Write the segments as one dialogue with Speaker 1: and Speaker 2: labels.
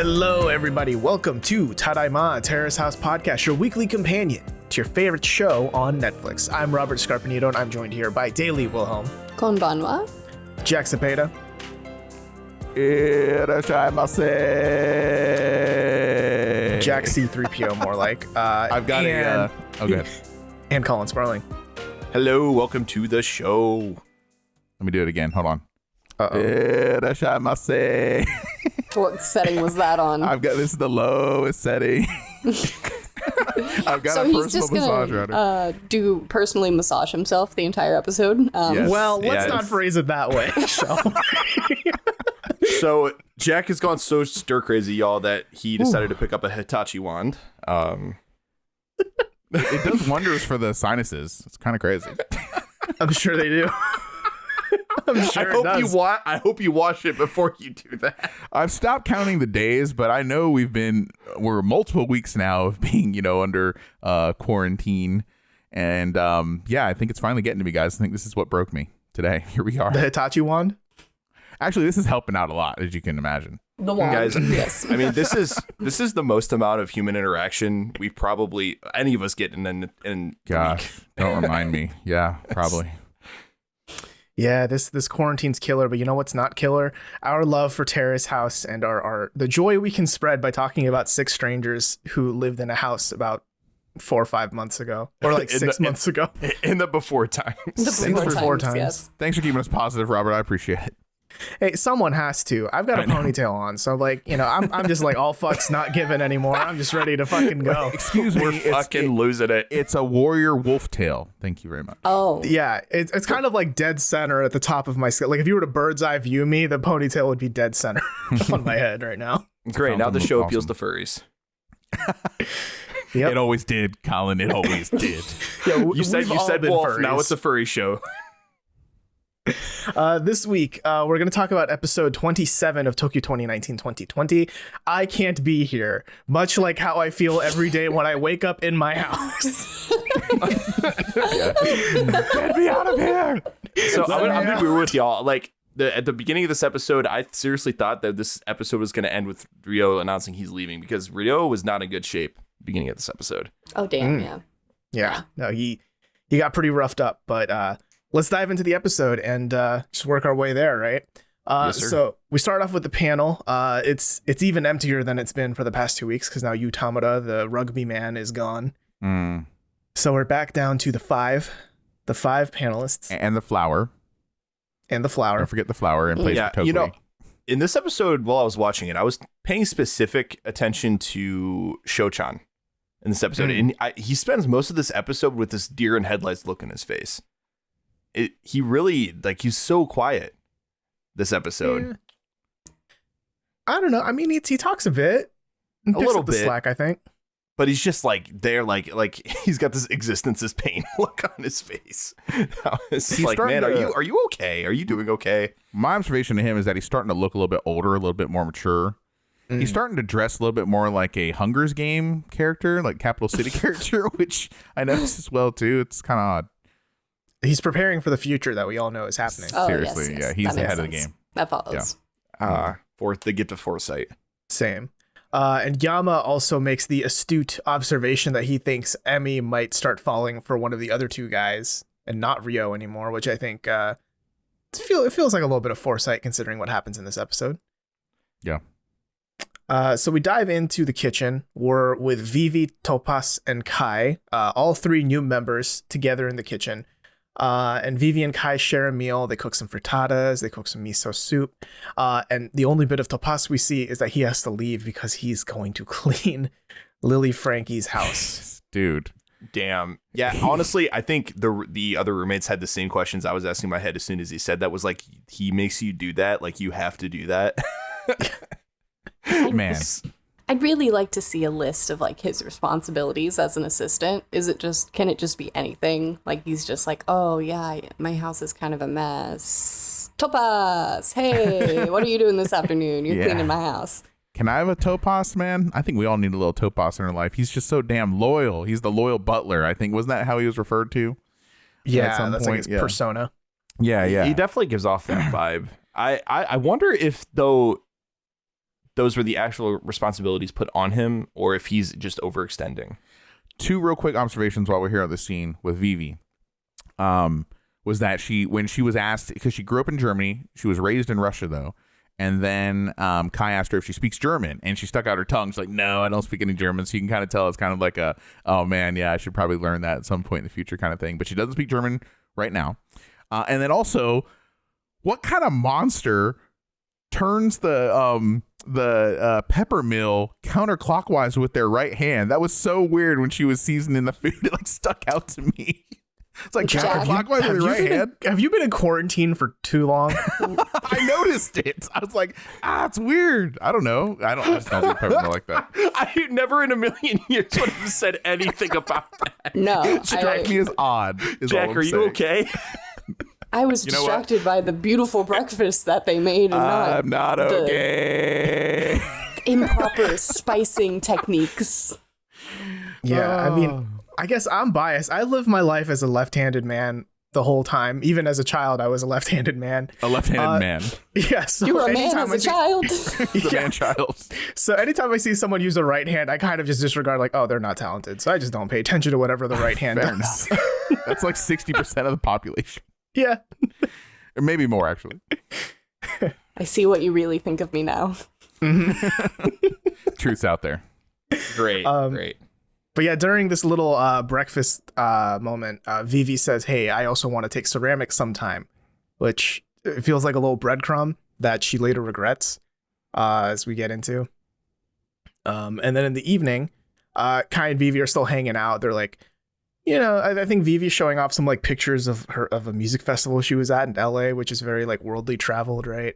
Speaker 1: Hello, everybody. Welcome to Tadaima, Terrace House Podcast, your weekly companion to your favorite show on Netflix. I'm Robert Scarpanito, and I'm joined here by Daily Wilhelm.
Speaker 2: Konbanwa.
Speaker 1: Jack Cepeda. Jack C3PO, more like.
Speaker 3: I've got okay.
Speaker 1: And Colin Sparling.
Speaker 4: Hello, welcome to the show.
Speaker 3: Let me do it again. Hold on.
Speaker 2: What setting was that on?
Speaker 3: This is the lowest setting. I've got
Speaker 2: so
Speaker 3: a
Speaker 2: he's
Speaker 3: personal
Speaker 2: just
Speaker 3: massager.
Speaker 2: gonna do personally massage himself the entire episode.
Speaker 3: Yes.
Speaker 1: Well, let's not phrase it that way.
Speaker 4: So Jack has gone so stir crazy, y'all, that he decided to pick up a Hitachi wand.
Speaker 3: It does wonders for the sinuses. It's kind of crazy.
Speaker 1: I'm sure they do. I'm sure
Speaker 4: I hope you wash it before you do that.
Speaker 3: I've stopped counting the days, but I know we're multiple weeks now of being, under quarantine. And I think it's finally getting to me, guys. I think this is what broke me today. Here we are.
Speaker 1: The Hitachi wand?
Speaker 3: Actually, this is helping out a lot, as you can imagine.
Speaker 2: The wand,
Speaker 4: guys.
Speaker 2: Yes.
Speaker 4: I mean, this is the most amount of human interaction we probably any of us get in
Speaker 3: Gosh, don't remind me. Yeah, probably.
Speaker 1: Yeah, this quarantine's killer, but you know what's not killer? Our love for Terrace House and the joy we can spread by talking about six strangers who lived in a house about 4 or 5 months ago, or like 6 months ago.
Speaker 4: In the before times.
Speaker 1: Before times.
Speaker 2: Yes.
Speaker 3: Thanks for keeping us positive, Robert. I appreciate it.
Speaker 1: Hey, someone has to. I've got a ponytail on, so I'm just like all fucks not given anymore. I'm just ready to fucking go.
Speaker 3: Excuse me,
Speaker 4: We're fucking losing it.
Speaker 3: It's a warrior wolf tail. Thank you very much.
Speaker 2: Oh.
Speaker 1: Yeah, it's kind of like dead center at the top of my skull. Like if you were to bird's eye view me, the ponytail would be dead center on my head right now.
Speaker 4: Great. Now the show appeals to furries.
Speaker 1: Yep.
Speaker 3: It always did, Colin. It always did.
Speaker 1: Yeah,
Speaker 4: You said wolf.
Speaker 1: furries.
Speaker 4: Now it's a furry show.
Speaker 1: This week, we're going to talk about episode 27 of Tokyo 2019-2020. I can't be here, much like how I feel every day when I wake up in my house.
Speaker 3: Get me out of here.
Speaker 4: So I'm gonna be real with y'all. Like at the beginning of this episode, I seriously thought that this episode was going to end with Rio announcing he's leaving because Rio was not in good shape beginning of this episode.
Speaker 2: Oh, damn.
Speaker 1: Yeah. No, he got pretty roughed up, but let's dive into the episode and just work our way there, right?
Speaker 4: Yes, sir.
Speaker 1: So we start off with the panel. It's even emptier than it's been for the past 2 weeks because now Yu Tamada, the rugby man, is gone. So we're back down to the five panelists.
Speaker 3: And the flower.
Speaker 1: And the flower.
Speaker 3: Don't forget the flower in place of Tokyo.
Speaker 4: In this episode, while I was watching it, I was paying specific attention to Shochan in this episode. And he spends most of this episode with this deer in headlights look in his face. He really, he's so quiet this episode.
Speaker 1: Yeah. I don't know. I mean, he talks a bit.
Speaker 4: A little
Speaker 1: bit.
Speaker 4: bit.
Speaker 1: Slack, I think.
Speaker 4: But he's just there, like he's got this existence as pain look on his face. It's like, man, are you okay? Are you doing okay?
Speaker 3: My observation to him is that he's starting to look a little bit older, a little bit more mature. He's starting to dress a little bit more like a Hunger's Game character, like Capital City character, which I noticed as well, too. It's kind of odd.
Speaker 1: He's preparing for the future that we all know is happening.
Speaker 2: Oh,
Speaker 3: seriously,
Speaker 2: yes.
Speaker 3: Yeah, he's
Speaker 2: That
Speaker 3: ahead
Speaker 2: makes
Speaker 3: of the
Speaker 2: sense.
Speaker 3: game.
Speaker 2: That follows.
Speaker 4: For the gift of foresight.
Speaker 1: Same. And Yama also makes the astute observation that he thinks Emi might start falling for one of the other two guys and not Rio anymore, which I think it feels like a little bit of foresight considering what happens in this episode.
Speaker 3: Yeah.
Speaker 1: So we dive into the kitchen. We're with Vivi, Tapas, and Kai, all three new members together in the kitchen. And Vivi and Kai share a meal. They cook some frittatas. They cook some miso soup. And the only bit of Tapas we see is that he has to leave because he's going to clean Lily Frankie's house.
Speaker 3: Dude.
Speaker 4: Damn. Yeah, honestly, I think the other roommates had the same questions I was asking in my head as soon as he said that. Was like, he makes you do that? Like, you have to do that?
Speaker 3: Man.
Speaker 2: I'd really like to see a list of his responsibilities as an assistant. Can it just be anything? Like he's just like, oh yeah, my house is kind of a mess. Tapas, hey, what are you doing this afternoon? You're cleaning my house.
Speaker 3: Can I have a Tapas, man? I think we all need a little Tapas in our life. He's just so damn loyal. He's the loyal butler. I think wasn't that how he was referred to?
Speaker 1: Yeah, that's like his persona.
Speaker 3: Yeah.
Speaker 4: He definitely gives off that vibe. I wonder if though those were the actual responsibilities put on him, or if he's just overextending.
Speaker 3: 2 real quick observations while we're here on the scene with Vivi. Was that when she was asked, because she grew up in Germany, she was raised in Russia though, and then Kai asked her if she speaks German, and she stuck out her tongue. She's like, no, I don't speak any German. So you can kind of tell it's kind of like a, oh man, yeah, I should probably learn that at some point in the future kind of thing. But she doesn't speak German right now. And then also, what kind of monster turns the pepper mill counterclockwise with their right hand? That was so weird when she was seasoning the food. It like stuck out to me. It's like counterclockwise with your right hand.
Speaker 1: Have you been in quarantine for too long?
Speaker 3: I noticed it. I was like, it's weird. I don't know. I just don't do pepper mill like that.
Speaker 4: I never in a million years would have said anything about that.
Speaker 2: No.
Speaker 3: It struck me as odd.
Speaker 4: Jack, are you okay?
Speaker 2: I was distracted by the beautiful breakfast that they made, and
Speaker 3: I'm not okay.
Speaker 2: Improper spicing techniques.
Speaker 1: Yeah, I mean, I guess I'm biased. I lived my life as a left-handed man the whole time. Even as a child, I was a left-handed man.
Speaker 3: A left-handed man.
Speaker 1: Yeah. So
Speaker 2: you were a man as a child.
Speaker 3: The man-child.
Speaker 1: So anytime I see someone use a right hand, I kind of just disregard, like, oh, they're not talented. So I just don't pay attention to whatever the right hand does.
Speaker 3: That's like 60% of the population.
Speaker 1: Yeah.
Speaker 3: Or maybe more, actually.
Speaker 2: I see what you really think of me now.
Speaker 3: Truth's out there.
Speaker 4: Great. Great.
Speaker 1: But yeah, during this little breakfast moment, Vivi says, hey, I also want to take ceramics sometime, which it feels like a little breadcrumb that she later regrets as we get into. And then in the evening, Kai and Vivi are still hanging out. They're like, you know, I think Vivi's showing off some like pictures of a music festival she was at in LA, which is very like worldly traveled, right?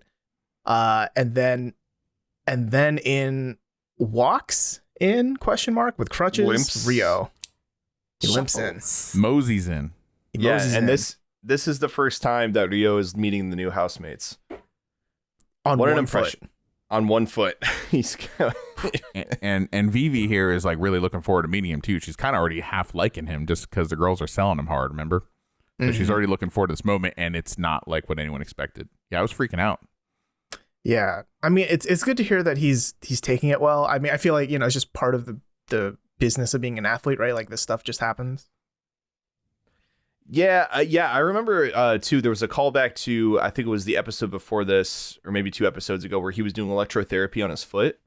Speaker 1: And then in walks in with crutches Rio. He limps in.
Speaker 3: Moseys in.
Speaker 4: And this is the first time that Rio is meeting the new housemates.
Speaker 1: On
Speaker 4: what
Speaker 1: one
Speaker 4: an impression.
Speaker 1: Foot.
Speaker 4: On 1 foot. He's
Speaker 3: and Vivi here is like really looking forward to meeting him too. She's kind of already half liking him just because the girls are selling him hard, remember? So she's already looking forward to this moment, and it's not like what anyone expected. Yeah, I was freaking out.
Speaker 1: Yeah, I mean, it's good to hear that he's taking it well. I mean, I feel like, you know, it's just part of the business of being an athlete, right? Like this stuff just happens.
Speaker 4: Yeah, I remember too. There was a callback to, I think it was the episode before this, or maybe 2 episodes ago, where he was doing electrotherapy on his foot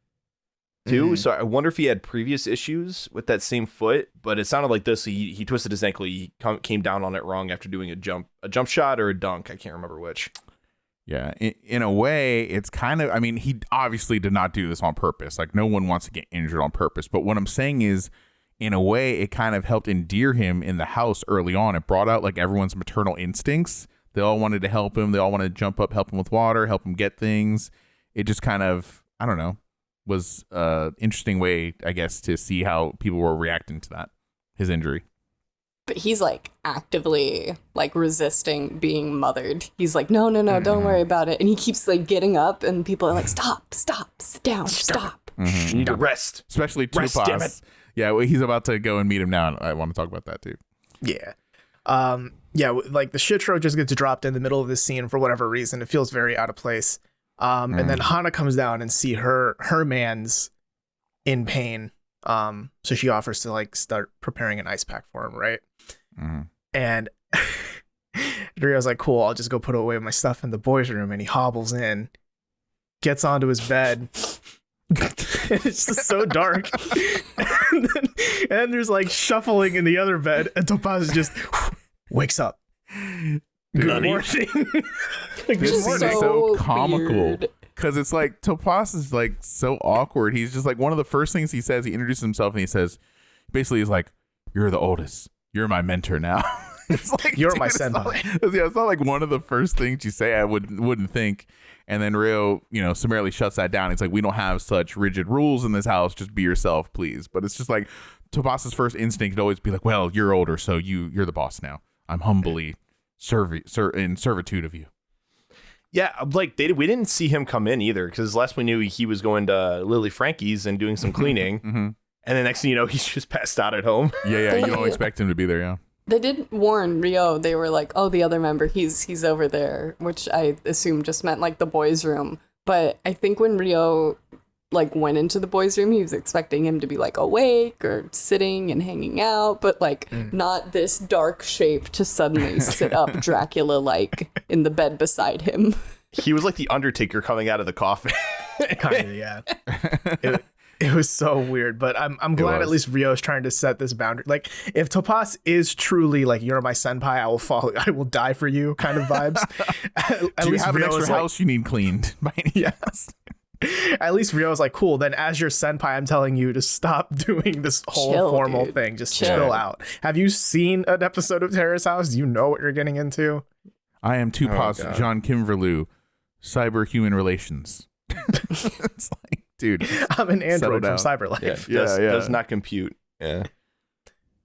Speaker 4: too. So I wonder if he had previous issues with that same foot. But it sounded like this. He twisted his ankle. He came down on it wrong after doing a jump shot or a dunk. I can't remember which.
Speaker 3: Yeah, in a way, it's kind of, I mean, he obviously did not do this on purpose. Like, no one wants to get injured on purpose. But what I'm saying is, in a way, it kind of helped endear him in the house early on. It brought out, like, everyone's maternal instincts. They all wanted to help him. They all wanted to jump up, help him with water, help him get things. It just kind of, I don't know, was an interesting way, I guess, to see how people were reacting to that, his injury.
Speaker 2: But he's like actively like resisting being mothered. He's like, no, don't worry about it. And he keeps like getting up, and people are like, stop, sit down, stop.
Speaker 4: You need to rest.
Speaker 3: Especially
Speaker 4: Rest, damn
Speaker 3: Tupas. Yeah, well, he's about to go and meet him now, and I want to talk about that too.
Speaker 1: Yeah. Like the shit show just gets dropped in the middle of this scene for whatever reason. It feels very out of place. And then Hana comes down and see her man's in pain. So she offers to like start preparing an ice pack for him, right? And Rio's like, cool, I'll just go put away my stuff in the boys' room. And he hobbles in, gets onto his bed. It's just so dark. And then there's like shuffling in the other bed, and Topaz just wakes up. Good morning.
Speaker 3: This
Speaker 2: is
Speaker 3: is so comical.
Speaker 2: weird.
Speaker 3: Because it's like Tapas is like so awkward. He's just like, one of the first things he says, he introduces himself and he says, basically he's like, you're the oldest. You're my mentor now. It's like,
Speaker 1: You're
Speaker 3: dude,
Speaker 1: my
Speaker 3: it's
Speaker 1: senpai.
Speaker 3: not like, it's not like one of the first things you say, I wouldn't think. And then Rio, summarily shuts that down. It's like, we don't have such rigid rules in this house. Just be yourself, please. But it's just like Tapas's first instinct would always be like, well, you're older, so you're the boss now. I'm humbly in servitude of you.
Speaker 4: Yeah, like we didn't see him come in either, because last we knew he was going to Lily Frankie's and doing some cleaning, and the next thing you know, he's just passed out at home.
Speaker 3: Yeah, you don't expect him to be there, yeah.
Speaker 2: They did warn Rio. They were like, oh, the other member, he's over there, which I assume just meant like the boys' room. But I think when Rio like went into the boys' room, he was expecting him to be like awake or sitting and hanging out, but like not this dark shape to suddenly sit up Dracula like in the bed beside him.
Speaker 4: He was like the Undertaker coming out of the coffin.
Speaker 1: Kind of, yeah. It was so weird, but I'm glad at least Rio's trying to set this boundary. Like, if Tapas is truly like, you're my senpai, I will follow, I will die for you kind of vibes.
Speaker 3: Do you have an extra house you need cleaned by any chance?
Speaker 1: At least Rio's like, cool, then as your senpai, I'm telling you to stop doing this whole formal thing. Just chill out. Have you seen an episode of Terrace House? Do you know what you're getting into?
Speaker 3: I am Tupas, John Kimverlew, cyber-human relations. It's like, dude,
Speaker 1: I'm an android from Cyberlife.
Speaker 4: Does not compute. Yeah.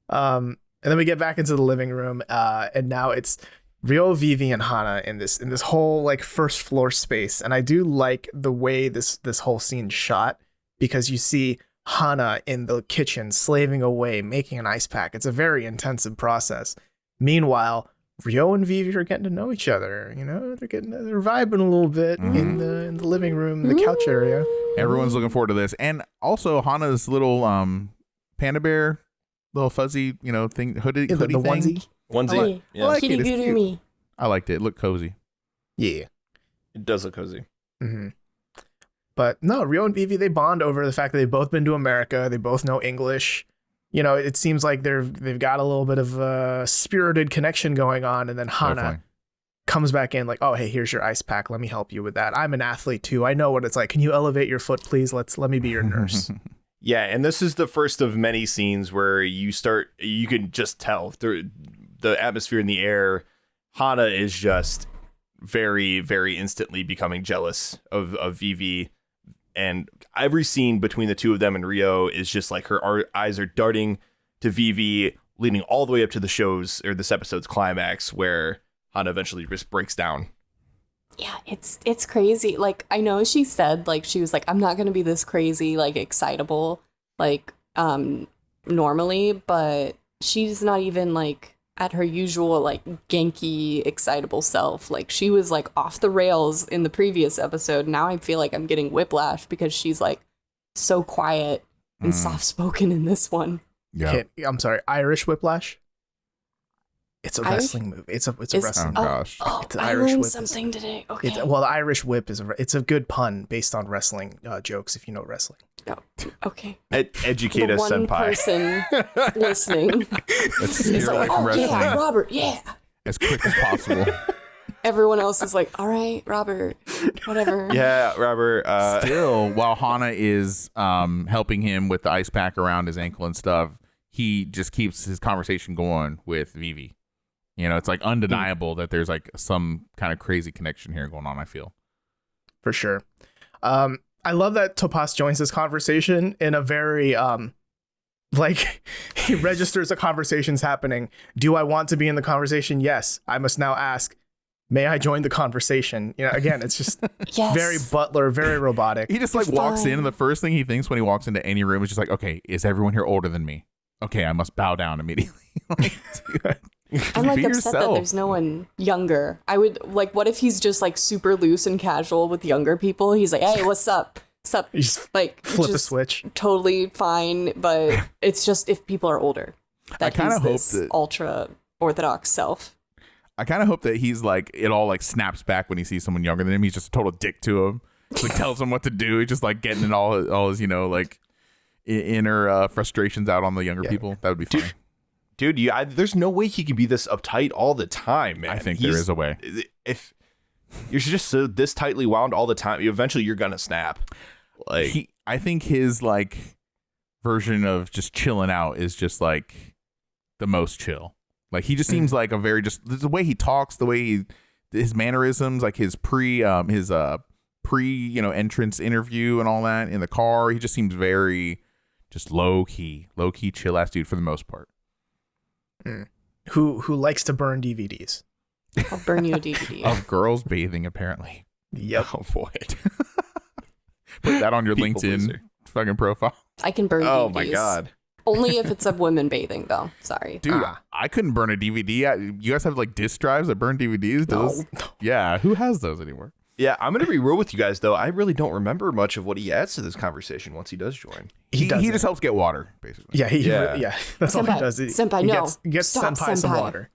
Speaker 1: And then we get back into the living room, and now it's Rio, Vivi, and Hana in this whole like first floor space. And I do like the way this whole scene shot, because you see Hana in the kitchen slaving away, making an ice pack. It's a very intensive process. Meanwhile, Rio and Vivi are getting to know each other. You know, they're vibing a little bit in the living room, the couch area.
Speaker 3: Everyone's looking forward to this, and also Hana's little panda bear, little fuzzy, thing, hoodie
Speaker 1: the
Speaker 3: thing.
Speaker 1: onesie.
Speaker 4: Yeah.
Speaker 3: I like
Speaker 2: Kitty
Speaker 3: it. It's
Speaker 2: beauty
Speaker 3: cute.
Speaker 2: me.
Speaker 3: I liked it. It looked cozy.
Speaker 1: Yeah.
Speaker 4: It does look cozy.
Speaker 1: Mm-hmm. But no, Rio and Vivi, they bond over the fact that they've both been to America. They both know English. You know, it seems like they've got a little bit of a spirited connection going on. And then Hana comes back in like, oh, hey, here's your ice pack. Let me help you with that. I'm an athlete too. I know what it's like. Can you elevate your foot, please? Let me be your nurse.
Speaker 4: Yeah, and this is the first of many scenes where you can just tell through the atmosphere in the air. Hana is just very, very instantly becoming jealous of Vivi. And every scene between the two of them and Rio is just like her eyes are darting to Vivi, leading all the way up to this episode's climax, where Hana eventually just breaks down.
Speaker 2: Yeah, it's crazy. Like, I know she said, like, she was like, I'm not going to be this crazy, like, excitable, like, normally, but she's not even, like, at her usual, like, Genki, excitable self. Like, she was, like, off the rails in the previous episode. Now I feel like I'm getting whiplash because she's, like, so quiet and soft-spoken in this one.
Speaker 3: Yeah.
Speaker 1: I'm sorry, Irish whiplash? It's a wrestling movie. It's a wrestling.
Speaker 3: Oh gosh!
Speaker 1: It's
Speaker 2: I
Speaker 1: Irish
Speaker 2: learned
Speaker 1: whip
Speaker 2: something today. Okay.
Speaker 1: The Irish whip it's a good pun based on wrestling jokes. If you know wrestling.
Speaker 2: Oh, okay.
Speaker 4: Educate
Speaker 2: The
Speaker 4: us,
Speaker 2: one
Speaker 4: senpai.
Speaker 2: person listening.
Speaker 3: Let's steer away from
Speaker 2: Oh
Speaker 3: wrestling
Speaker 2: yeah, Robert. Yeah.
Speaker 3: as quick as possible.
Speaker 2: Everyone else is like, all right, Robert, whatever.
Speaker 4: Yeah, Robert.
Speaker 3: Still, while Hana is helping him with the ice pack around his ankle and stuff, he just keeps his conversation going with Vivi. It's like undeniable that there's like some kind of crazy connection here going on, I feel.
Speaker 1: For sure. I love that Tapas joins this conversation in a very like he registers a conversation's happening. Do I want to be in the conversation? Yes. I must now ask, may I join the conversation? Again, it's just
Speaker 2: Yes.
Speaker 1: very Butler, very robotic.
Speaker 3: He just like walks in, and the first thing he thinks when he walks into any room is just like, okay, is everyone here older than me? Okay, I must bow down immediately.
Speaker 2: I'm like
Speaker 3: be
Speaker 2: upset that
Speaker 3: yourself.
Speaker 2: there's no one younger. I would like, what if he's just like super loose and casual with younger people? He's like, hey, what's up? What's up?
Speaker 1: You just
Speaker 2: Like,
Speaker 1: flip a
Speaker 2: just
Speaker 1: switch.
Speaker 2: Totally fine, but it's just if people are older. That
Speaker 3: kinda
Speaker 2: he's
Speaker 3: hope
Speaker 2: this
Speaker 3: that-
Speaker 2: ultra orthodox self.
Speaker 3: I kind of hope that he's like, it all like snaps back when he sees someone younger than him. He's just a total dick to him. Just, like tells him what to do. He's just like getting in all his like inner frustrations out on the younger people. That would be funny.
Speaker 4: Dude, there's no way he can be this uptight all the time, man.
Speaker 3: I think there is a way.
Speaker 4: If you're just so this tightly wound all the time, eventually you're gonna snap. Like,
Speaker 3: I think his like version of just chilling out is just like the most chill. Like he just seems like a very the way he talks, the way his mannerisms, like his pre entrance interview and all that in the car. He just seems very just low key chill ass dude for the most part.
Speaker 1: Who likes to burn DVDs.
Speaker 2: I'll burn you a DVD.
Speaker 3: Of girls bathing, apparently.
Speaker 1: Yep.
Speaker 4: oh boy.
Speaker 3: Put that on your
Speaker 4: People
Speaker 3: LinkedIn
Speaker 4: pleaser.
Speaker 3: fucking profile.
Speaker 2: I can burn
Speaker 4: Oh
Speaker 2: DVDs.
Speaker 4: my god.
Speaker 2: Only if it's of women bathing, though. Sorry.
Speaker 3: Dude, I couldn't burn a DVD. You guys have like disc drives that burn DVDs?
Speaker 1: No.
Speaker 3: Yeah, who has those anymore?
Speaker 4: Yeah, I'm going to be real with you guys, though. I really don't remember much of what he adds to this conversation once he does join.
Speaker 3: He just helps get water, basically.
Speaker 1: Yeah, that's all he
Speaker 2: Senpai,
Speaker 1: does.
Speaker 2: Senpai,
Speaker 1: He
Speaker 2: no.
Speaker 1: gets
Speaker 2: Stop,
Speaker 1: Senpai some
Speaker 2: Senpai.
Speaker 1: water.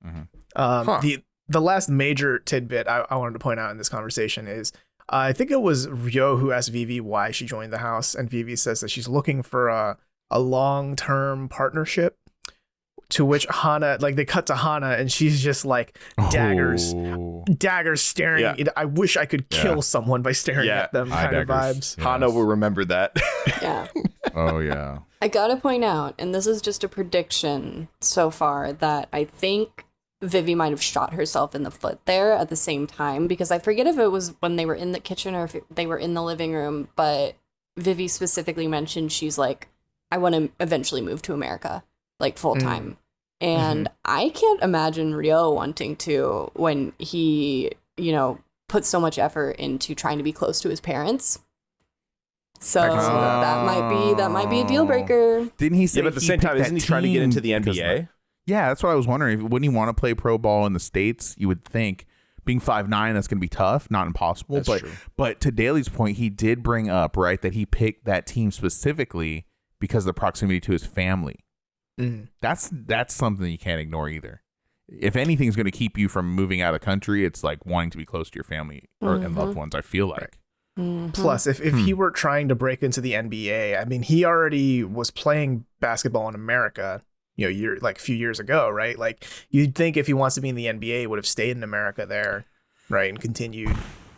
Speaker 3: Mm-hmm.
Speaker 1: The last major tidbit I wanted to point out in this conversation is I think it was Rio who asked Vivi why she joined the house, and Vivi says that she's looking for a long-term partnership. To which Hana, like they cut to Hana, and she's just like daggers staring.
Speaker 4: Yeah.
Speaker 1: I wish I could kill someone by staring at them. Kind of vibes.
Speaker 3: Yes.
Speaker 4: Hana will remember that.
Speaker 2: Yeah.
Speaker 3: Oh yeah.
Speaker 2: I gotta point out, and this is just a prediction so far, that I think Vivi might have shot herself in the foot there at the same time, because I forget if it was when they were in the kitchen or if they were in the living room, but Vivi specifically mentioned she's like, I want to eventually move to America, like full time. And I can't imagine Rio wanting to when he, put so much effort into trying to be close to his parents. So that might be a deal breaker.
Speaker 3: Didn't he say?
Speaker 4: Yeah, but at the same time, isn't he trying to get into the
Speaker 3: because
Speaker 4: NBA?
Speaker 3: Yeah, that's what I was wondering. Wouldn't he want to play pro ball in the States? You would think. Being 5'9", that's going to be tough, not impossible.
Speaker 4: That's true.
Speaker 3: But to Daly's point, he did bring up, right, that he picked that team specifically because of the proximity to his family. That's something you can't ignore either. If anything's going to keep you from moving out of the country, it's like wanting to be close to your family and loved ones, I feel like.
Speaker 1: Plus, if he were trying to break into the NBA, I mean, he already was playing basketball in America, a few years ago, right? Like, you'd think if he wants to be in the NBA, he would have stayed in America there, right, and continued.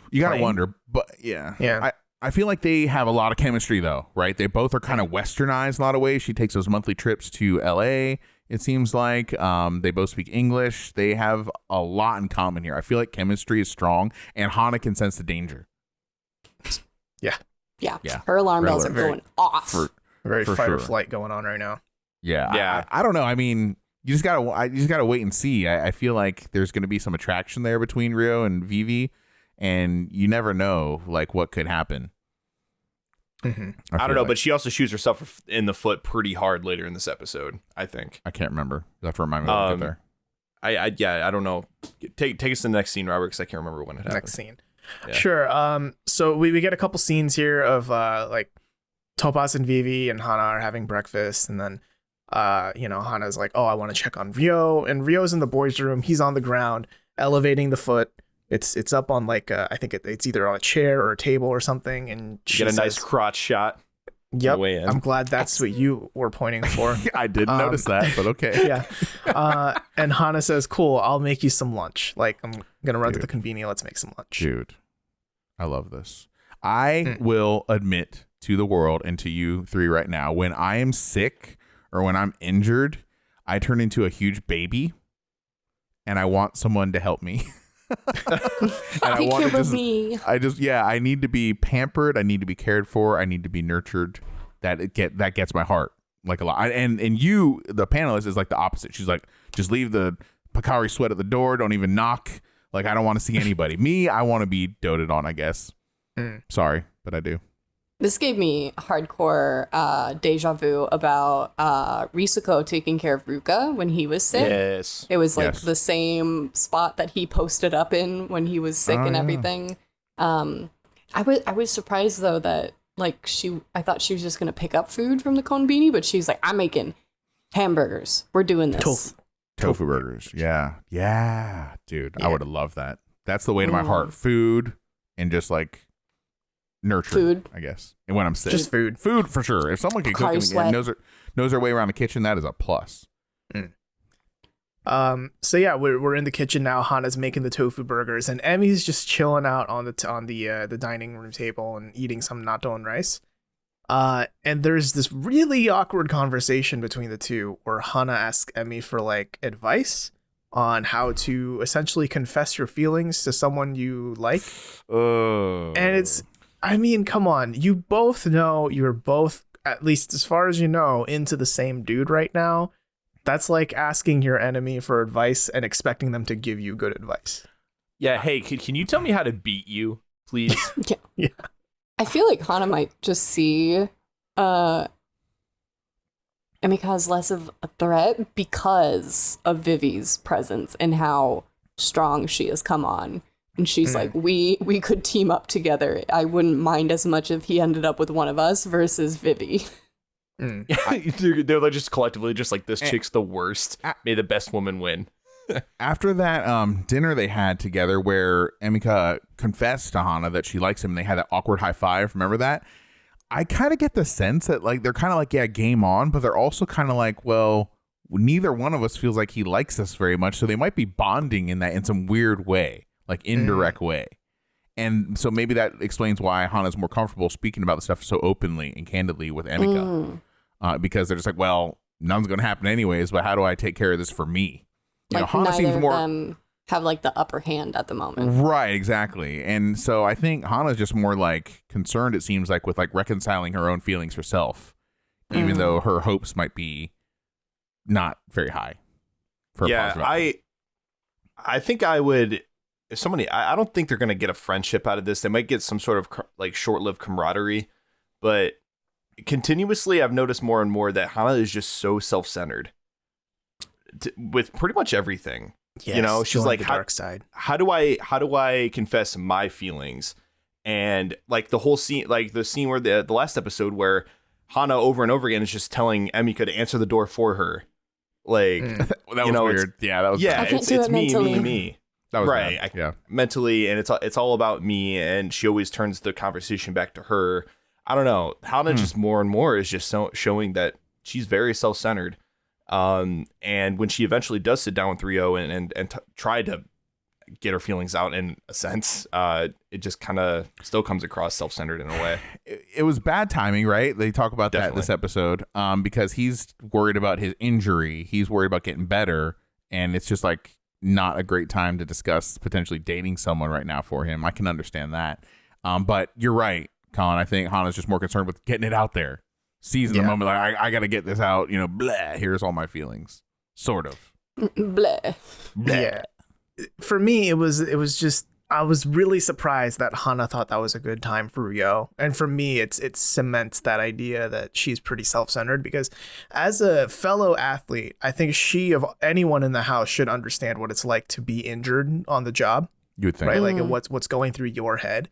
Speaker 3: You got to wonder, but yeah. I feel like they have a lot of chemistry, though, right? They both are kind of westernized in a lot of ways. She takes those monthly trips to LA, it seems like. They both speak English. They have a lot in common here. I feel like chemistry is strong, and Hana can sense the danger.
Speaker 2: Yeah.
Speaker 3: Yeah.
Speaker 2: Her alarm
Speaker 3: Red
Speaker 2: bells are
Speaker 3: alert.
Speaker 2: going off.
Speaker 1: Very
Speaker 3: For
Speaker 1: fight or
Speaker 3: sure.
Speaker 1: flight going on right now.
Speaker 3: Yeah. I don't know. I mean, you just gotta wait and see. I feel like there's going to be some attraction there between Rio and Vivi, and you never know like what could happen.
Speaker 4: I don't know, but she also shoots herself in the foot pretty hard later in this episode, I think.
Speaker 3: I can't remember. You have to remind me when I get there.
Speaker 4: I don't know. Take us to the next scene, Robert, because I can't remember when it happened.
Speaker 1: Next scene.
Speaker 4: Yeah.
Speaker 1: Sure. So we get a couple scenes here of like Tapas and Vivi and Hana are having breakfast, and then Hana's like, oh, I want to check on Rio, and Rio's in the boys' room. He's on the ground, elevating the foot. It's up on like I think it's either on a chair or a table or something, and she
Speaker 4: Get a
Speaker 1: says,
Speaker 4: nice crotch shot.
Speaker 1: Yep,
Speaker 4: way in.
Speaker 1: I'm glad that's what you were pointing for.
Speaker 3: I didn't notice that, but okay.
Speaker 1: Yeah. And Hana says, cool, I'll make you some lunch. Like, I'm going to run to the convenience. Let's make some lunch.
Speaker 3: Dude, I love this. I will admit to the world and to you three right now, when I am sick or when I'm injured, I turn into a huge baby and I want someone to help me. And I need to be pampered. I need to be cared for. I need to be nurtured. That gets my heart like a lot. And you, the panelist, is like the opposite. She's like, just leave the Picari sweat at the door. Don't even knock. Like, I don't want to see anybody. Me, I want to be doted on, I guess. Sorry, but I do.
Speaker 2: This gave me hardcore deja vu about Risuko taking care of Ruka when he was sick.
Speaker 4: Yes.
Speaker 2: It was like the same spot that he posted up in when he was sick and everything. I was surprised though that like I thought she was just gonna pick up food from the konbini, but she's like, I'm making hamburgers. We're doing this.
Speaker 3: Tofu burgers. Yeah, dude. I would have loved that. That's the way to my heart. Food and just like nurture,
Speaker 2: food,
Speaker 3: I guess. And when I'm sick,
Speaker 1: just food
Speaker 3: for sure. If someone can cook and knows their way around the kitchen, that is a plus.
Speaker 1: So yeah, we're in the kitchen now. Hana's making the tofu burgers, and Emmy's just chilling out on the dining room table and eating some natto and rice. And there's this really awkward conversation between the two where Hana asks Emmy for like advice on how to essentially confess your feelings to someone you like. And it's, I mean, come on, you both know you're both, at least as far as you know, into the same dude right now. That's like asking your enemy for advice and expecting them to give you good advice.
Speaker 4: Yeah, hey, can you tell me how to beat you, please?
Speaker 1: Yeah.
Speaker 2: I feel like Hana might just see Emika as less of a threat because of Vivi's presence and how strong she has come on And she's like, we could team up together. I wouldn't mind as much if he ended up with one of us versus Vivi.
Speaker 4: They're just collectively just like, this chick's the worst. May the best woman win.
Speaker 3: After that dinner they had together where Emika confessed to Hana that she likes him, they had that awkward high five. Remember that? I kind of get the sense that like they're kind of like, yeah, game on, but they're also kind of like, well, neither one of us feels like he likes us very much, so they might be bonding in some weird way, like indirect way. And so maybe that explains why Hana's more comfortable speaking about the stuff so openly and candidly with Emika. Because they're just like, well, none's going to happen anyways, but how do I take care of this for me? You know, Hana seems more... them
Speaker 2: have like the upper hand at the moment.
Speaker 3: Right, exactly. And so I think Hana's just more like concerned, it seems like, with like reconciling her own feelings herself, even though her hopes might be not very high. For
Speaker 4: I think I would... If somebody, I don't think they're going to get a friendship out of this. They might get some sort of like short-lived camaraderie, but continuously I've noticed more and more that Hana is just so self-centered with pretty much everything.
Speaker 1: Yes,
Speaker 4: you know, she's like,
Speaker 1: the dark side.
Speaker 4: How do I confess my feelings? And like the whole scene, like the scene where the last episode where Hana over and over again is just telling Emika to answer the door for her. Like
Speaker 3: that was weird. Yeah, that was
Speaker 4: it's me.
Speaker 3: That was
Speaker 4: right. Mentally, and it's all about me, and she always turns the conversation back to her. I don't know. Hana just more and more is just showing that she's very self-centered. And when she eventually does sit down with Rio and try to get her feelings out in a sense, it just kind of still comes across self-centered in a way.
Speaker 3: It was bad timing, right? They talk about that this episode, because he's worried about his injury. He's worried about getting better. And it's just like not a great time to discuss potentially dating someone right now for him. I can understand that. But you're right, Colin. I think Hana's just more concerned with getting it out there. Seizing the moment, like, I got to get this out, you know, blah, here's all my feelings. Sort of.
Speaker 2: Blah.
Speaker 1: Yeah. For me, it was just, I was really surprised that Hana thought that was a good time for Rio. And for me, it cements that idea that she's pretty self-centered, because as a fellow athlete, I think she, of anyone in the house, should understand what it's like to be injured on the job.
Speaker 3: You would think.
Speaker 1: Right? Like what's going through your head.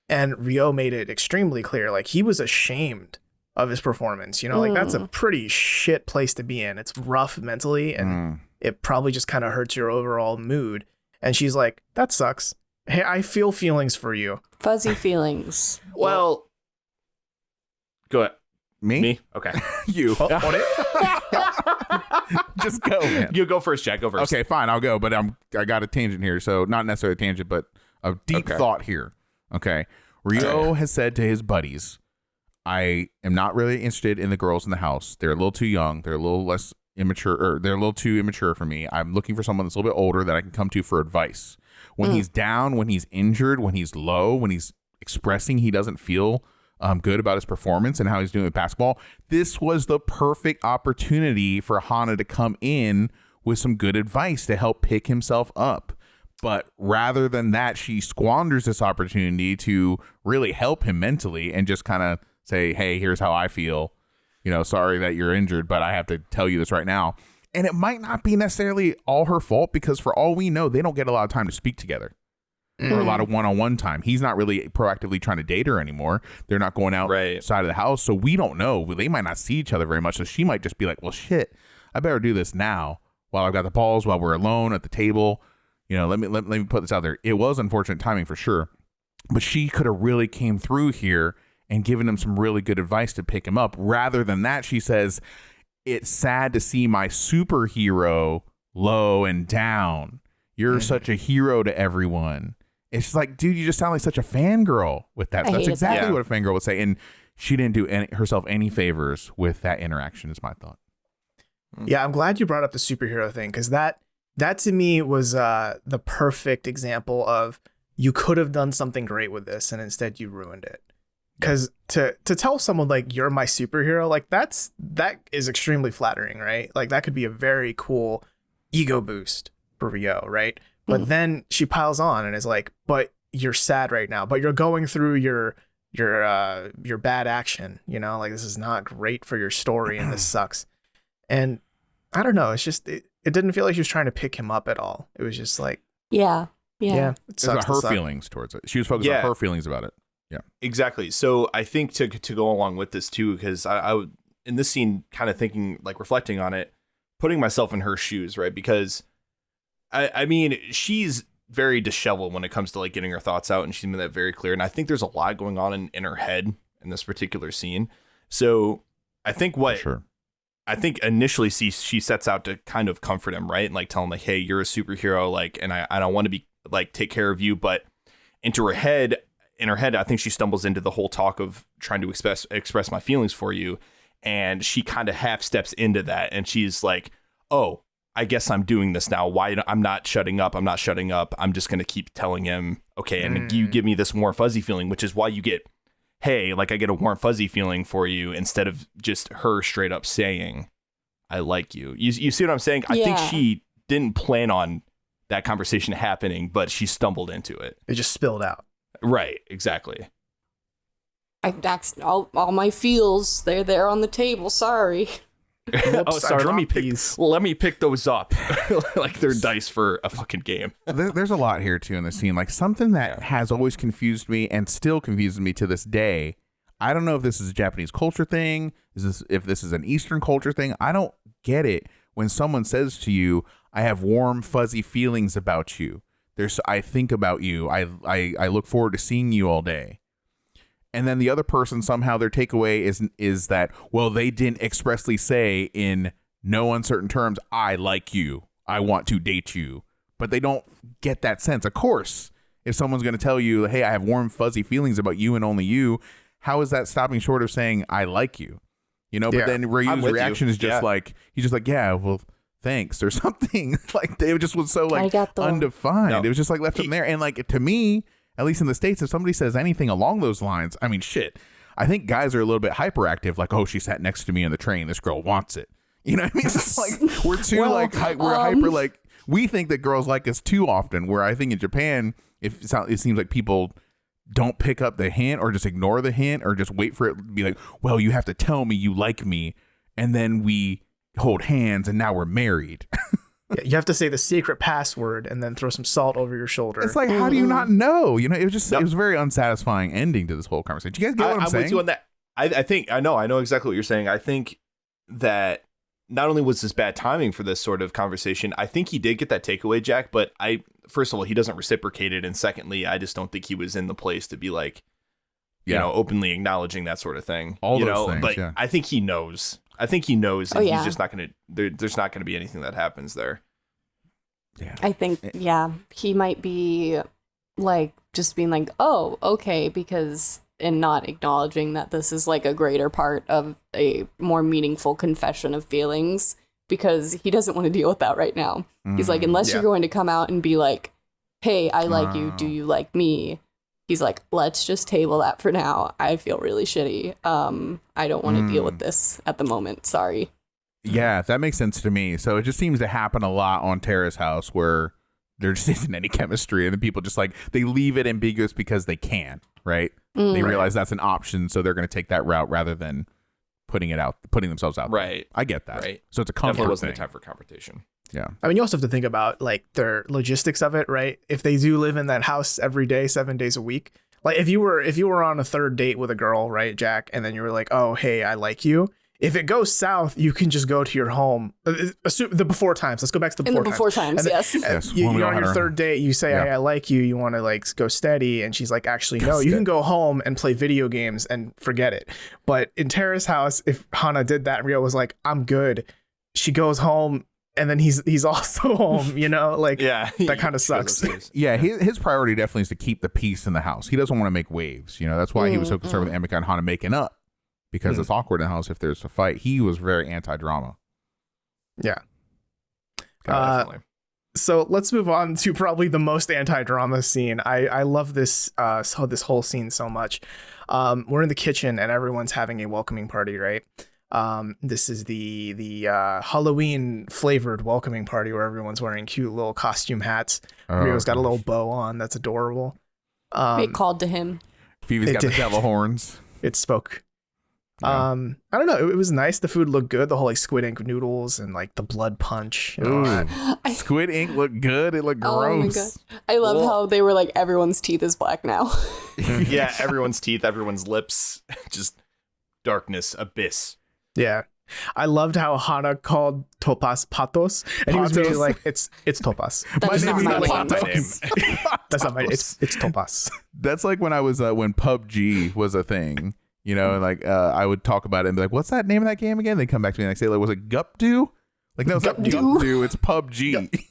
Speaker 1: And Rio made it extremely clear, like he was ashamed of his performance. You know, like that's a pretty shit place to be in. It's rough mentally, and it probably just kind of hurts your overall mood. And she's like, that sucks. Hey, I feel feelings for you.
Speaker 2: Fuzzy feelings.
Speaker 4: Well, go ahead.
Speaker 3: Me?
Speaker 4: Okay.
Speaker 3: You. Just go, man.
Speaker 4: You go first, Jack. Go first.
Speaker 3: Okay, fine. I'll go. But I got a tangent here. So not necessarily a tangent, but a deep thought here. Okay. Rio has said to his buddies, I am not really interested in the girls in the house. They're a little too young. They're a little less immature, or they're a little too immature for me. I'm looking for someone that's a little bit older that I can come to for advice. When he's down, when he's injured, when he's low, when he's expressing he doesn't feel good about his performance and how he's doing with basketball, this was the perfect opportunity for Hana to come in with some good advice to help pick himself up. But rather than that, she squanders this opportunity to really help him mentally and just kind of say, hey, here's how I feel. You know, sorry that you're injured, but I have to tell you this right now. And it might not be necessarily all her fault, because for all we know, they don't get a lot of time to speak together or a lot of one-on-one time. He's not really proactively trying to date her anymore. They're not going outside of the house. So we don't know. They might not see each other very much. So she might just be like, well, shit, I better do this now while I've got the balls, while we're alone at the table. You know, let me put this out there. It was unfortunate timing for sure, but she could have really came through here and given him some really good advice to pick him up. Rather than that, she says, it's sad to see my superhero low and down. You're such a hero to everyone. It's just like, dude, you just sound like such a fangirl with that. That's exactly what a fangirl would say. And she didn't do herself any favors with that interaction, is my thought.
Speaker 1: Yeah, I'm glad you brought up the superhero thing, because that to me was the perfect example of, you could have done something great with this and instead you ruined it. Because to tell someone like, you're my superhero, like that is extremely flattering, right? Like that could be a very cool ego boost for Rio, right? But then she piles on and is like, but you're sad right now, but you're going through your bad action, you know, like this is not great for your story and this sucks. And I don't know, it's just it didn't feel like she was trying to pick him up at all. It was just like,
Speaker 2: yeah. Yeah.
Speaker 1: It
Speaker 3: It's
Speaker 1: sucks
Speaker 3: about her
Speaker 1: to suck.
Speaker 3: feelings towards it. She was focused on her feelings about it. Yeah,
Speaker 4: exactly. So I think to go along with this too, because I would in this scene kind of thinking, like reflecting on it, putting myself in her shoes, right? Because I mean, she's very disheveled when it comes to like getting her thoughts out, and she's made that very clear. And I think there's a lot going on in her head in this particular scene. So I think I think initially she sets out to kind of comfort him, right? And like tell him like, hey, you're a superhero, like, and I don't want to be like take care of you. But in her head, I think she stumbles into the whole talk of trying to express my feelings for you. And she kind of half steps into that. And she's like, oh, I guess I'm doing this now. Why? I'm not shutting up. I'm just going to keep telling him, okay, and you give me this warm fuzzy feeling, which is why you get, hey, like I get a warm fuzzy feeling for you instead of just her straight up saying, I like you. You see what I'm saying? I think she didn't plan on that conversation happening, but she stumbled into it.
Speaker 1: It just spilled out.
Speaker 4: Right. Exactly.
Speaker 2: All my feels, they're there on the table. Sorry.
Speaker 1: Whoops,
Speaker 4: sorry. Let me pick those up like they're dice for a fucking game.
Speaker 3: There's a lot here too in the scene. Like something that has always confused me and still confuses me to this day. I don't know if this is a Japanese culture thing. If this is an Eastern culture thing. I don't get it when someone says to you, "I have warm, fuzzy feelings about you." I think about you. I look forward to seeing you all day. And then the other person, somehow their takeaway is that, well, they didn't expressly say in no uncertain terms, I like you, I want to date you. But they don't get that sense. Of course, if someone's going to tell you, hey, I have warm, fuzzy feelings about you and only you, how is that stopping short of saying, I like you? You know, but then Ryu's reaction is just like, he's just like, yeah, well, thanks or something. Like, it just was so like undefined. No. It was just like left in there. And like, to me, at least in the States, if somebody says anything along those lines, I mean, shit, I think guys are a little bit hyperactive. Like, oh, she sat next to me on the train. This girl wants it. You know what I mean? It's like, we're too we're hyper, like, we think that girls like us too often, where I think in Japan, it seems like people don't pick up the hint or just ignore the hint or just wait for it to be like, well, you have to tell me you like me. And then we hold hands and now we're married.
Speaker 1: Yeah, you have to say the secret password and then throw some salt over your shoulder.
Speaker 3: It's like, how do you not know? You know, it was just it was a very unsatisfying ending to this whole conversation. Do you guys get what I'm saying?
Speaker 4: With you on that. I think I know exactly what you're saying. I think that not only was this bad timing for this sort of conversation, I think he did get that takeaway, Jack, but first of all, he doesn't reciprocate it. And secondly, I just don't think he was in the place to be like, you know, openly acknowledging that sort of thing.
Speaker 3: All those things,
Speaker 4: but I think he knows. And he's just not going to, there's not going to be anything that happens there.
Speaker 3: Yeah.
Speaker 2: I think, he might be like just being like, oh, okay, and not acknowledging that this is like a greater part of a more meaningful confession of feelings, because he doesn't want to deal with that right now. He's like, unless you're going to come out and be like, hey, I like you, do you like me? He's like, let's just table that for now. I feel really shitty. I don't want to deal with this at the moment. Sorry.
Speaker 3: Yeah, that makes sense to me. So it just seems to happen a lot on Terrace House where there just isn't any chemistry, and then people just like, they leave it ambiguous because they can, right? They realize that's an option, so they're going to take that route rather than putting themselves out there.
Speaker 4: Right.
Speaker 3: I get that.
Speaker 4: Right.
Speaker 3: So it's a comfort
Speaker 4: Definitely wasn't
Speaker 3: thing.
Speaker 4: the time for confrontation.
Speaker 3: Yeah.
Speaker 1: I mean, you also have to think about like their logistics of it, right? If they do live in that house every day, 7 days a week, like if you were on a third date with a girl, right, Jack, and then you were like, oh, hey, I like you. If it goes south, you can just go to your home. Assume the before times. Let's go back to the before times.
Speaker 2: Yes.
Speaker 3: Yes.
Speaker 1: You're on your third date. You say, hey, I like you. You want to like go steady. And she's like, actually, no, you can go home and play video games and forget it. But in Terrace House, if Hana did that, Rio was like, I'm good. She goes home. And then he's also home, you know, like that kind of sucks.
Speaker 3: Yeah, his priority definitely is to keep the peace in the house. He doesn't want to make waves. You know, that's why he was so concerned with Emika and Hana making up, because it's awkward in the house if there's a fight. He was very anti-drama.
Speaker 1: Yeah.
Speaker 4: Definitely.
Speaker 1: So let's move on to probably the most anti-drama scene. I love this this whole scene so much. We're in the kitchen and everyone's having a welcoming party, right? This is the Halloween flavored welcoming party where everyone's wearing cute little costume hats. Rio's got a little bow on. That's adorable.
Speaker 2: It called to him.
Speaker 3: Phoebe's got the devil horns.
Speaker 1: It spoke.
Speaker 3: Yeah.
Speaker 1: I don't know. It was nice. The food looked good. The whole like squid ink noodles and like the blood punch. And all that.
Speaker 3: Squid ink looked good. It looked
Speaker 2: Oh my god.
Speaker 3: gross.
Speaker 2: I love how they were like, everyone's teeth is black now.
Speaker 4: Yeah, everyone's teeth, everyone's lips, just darkness, abyss.
Speaker 1: Yeah. I loved how Hana called Tapas Patos, and he was
Speaker 3: Patos.
Speaker 1: really like, "It's Tapas."
Speaker 2: That is not my
Speaker 4: not
Speaker 2: name.
Speaker 4: my name.
Speaker 1: That's not my. It's Tapas.
Speaker 3: That's like when I was when PUBG was a thing, you know, and like I would talk about it and be like, "What's that name of that game again?" They come back to me and they say, "Like, was it Gupdo?" Like, no, it's not
Speaker 2: Gupdo.
Speaker 3: Gupdo. It's PUBG.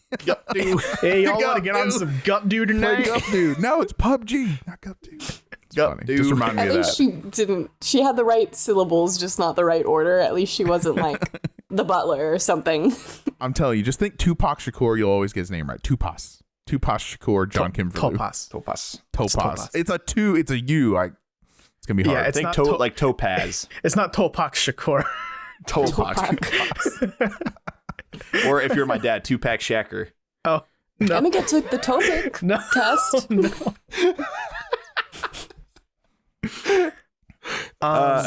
Speaker 1: Hey, y'all want to get on some Gupdo
Speaker 3: Play
Speaker 1: tonight?
Speaker 3: Gupdo. No, it's PUBG, not Gupdo. It's funny.
Speaker 4: Gupdo.
Speaker 3: Just remind me
Speaker 2: At
Speaker 3: of
Speaker 2: least
Speaker 3: that.
Speaker 2: she had the right syllables, just not the right order. At least she wasn't like the butler or something.
Speaker 3: I'm telling you, just think Tupac Shakur. You'll always get his name right. Tupas Shakur, John Kimberly.
Speaker 1: Tapas.
Speaker 4: Topaz.
Speaker 3: Topaz. It's a two. It's a U. It's gonna be hard.
Speaker 1: Yeah, it's
Speaker 4: Think
Speaker 1: not
Speaker 4: like topaz.
Speaker 1: It's not Topak Shakur.
Speaker 4: Topak. Or if you're my dad, Tupac Shakur.
Speaker 1: Oh no,
Speaker 2: Emika took the Topic
Speaker 1: no,
Speaker 2: test.
Speaker 1: no.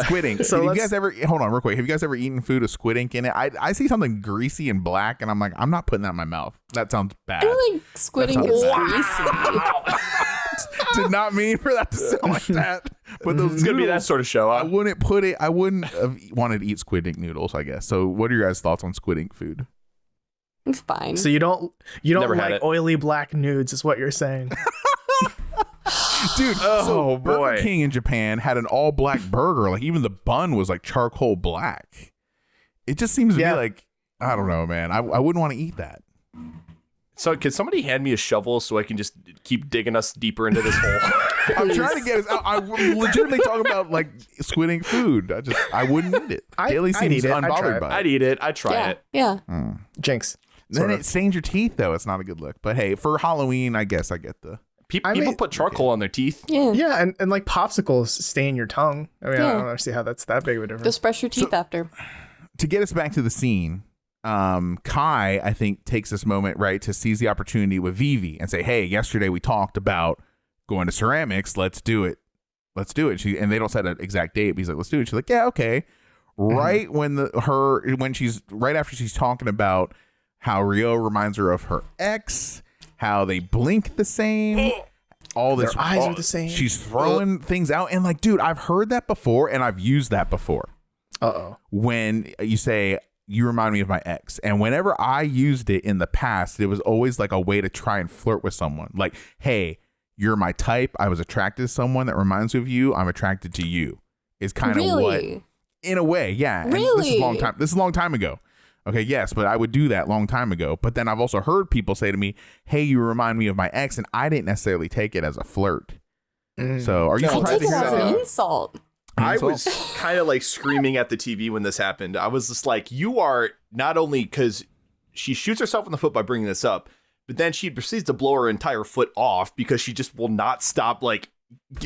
Speaker 3: Squid ink.
Speaker 1: so
Speaker 3: Have you
Speaker 1: let's-
Speaker 3: guys ever hold on real quick? Have you guys ever eaten food with squid ink in it? I see something greasy and black, and I'm like, I'm not putting that in my mouth. That sounds bad.
Speaker 2: I feel like squid ink is greasy.
Speaker 3: Did not mean for that to sound like that. But those
Speaker 4: It's gonna be that
Speaker 3: noodles,
Speaker 4: sort of show.
Speaker 3: I
Speaker 4: Huh?
Speaker 3: wouldn't put it. I wouldn't have wanted to eat squid ink noodles, I guess. So, what are your guys' thoughts on squid ink food?
Speaker 2: It's fine.
Speaker 1: So you don't
Speaker 4: Never had
Speaker 1: like
Speaker 4: it.
Speaker 1: oily black nudes, is what you're saying?
Speaker 3: Dude, so Burger
Speaker 4: boy.
Speaker 3: King in Japan had an all black burger. Like even the bun was like charcoal black. It just seems to
Speaker 1: Yeah.
Speaker 3: be like, I don't know, man. I wouldn't want to eat that.
Speaker 4: So, can somebody hand me a shovel so I can just keep digging us deeper into this hole?
Speaker 3: I'm trying to get us out. I'm legitimately talking about like squid ink food. I wouldn't eat it. Daily
Speaker 1: I'd
Speaker 3: seems
Speaker 1: eat it. I'd try
Speaker 3: unbothered
Speaker 1: it.
Speaker 3: by
Speaker 4: I'd
Speaker 3: it.
Speaker 4: eat it. I'd try
Speaker 2: yeah,
Speaker 4: it.
Speaker 2: yeah.
Speaker 1: Jinx.
Speaker 3: Then
Speaker 1: sort
Speaker 3: it
Speaker 1: of.
Speaker 3: stains your teeth, though. It's not a good look. But hey, for Halloween, I guess I get the.
Speaker 4: People
Speaker 1: mean-
Speaker 4: put charcoal on their teeth.
Speaker 2: Yeah.
Speaker 1: Yeah, and like popsicles stain your tongue. I mean, I
Speaker 2: Yeah.
Speaker 1: don't understand how that's that big of a difference.
Speaker 2: Just brush your teeth after.
Speaker 3: To get us back to the scene, Kai, I think, takes this moment, right, to seize the opportunity with Vivi and say, hey, yesterday we talked about going to ceramics. Let's do it. Let's do it. And they don't set an exact date, but he's like, let's do it. She's like, yeah, okay. Right when right after she's talking about how Rio reminds her of her ex, how they blink the same, all this,
Speaker 1: Their eyes are the same.
Speaker 3: She's throwing things out, and like, dude, I've heard that before, and I've used that before.
Speaker 1: Uh-oh.
Speaker 3: When you say you remind me of my ex, and whenever I used it in the past, it was always like a way to try and flirt with someone. Like, hey, you're my type. I was attracted to someone that reminds me of you. I'm attracted to you. Is kind of what.
Speaker 2: Really?
Speaker 3: In a way, yeah. And
Speaker 2: Really?
Speaker 3: This is a long time. This is a long time ago. Okay, yes, but I would do that long time ago. But then I've also heard people say to me, "Hey, you remind me of my ex," and I didn't necessarily take it as a flirt. So, are you
Speaker 2: I
Speaker 3: surprised
Speaker 2: take
Speaker 3: to
Speaker 2: it
Speaker 3: hear
Speaker 2: as
Speaker 3: that?
Speaker 2: an insult.
Speaker 4: I was kind of like screaming at the TV when this happened. I was just like, you are not only because she shoots herself in the foot by bringing this up, but then she proceeds to blow her entire foot off because she just will not stop. Like,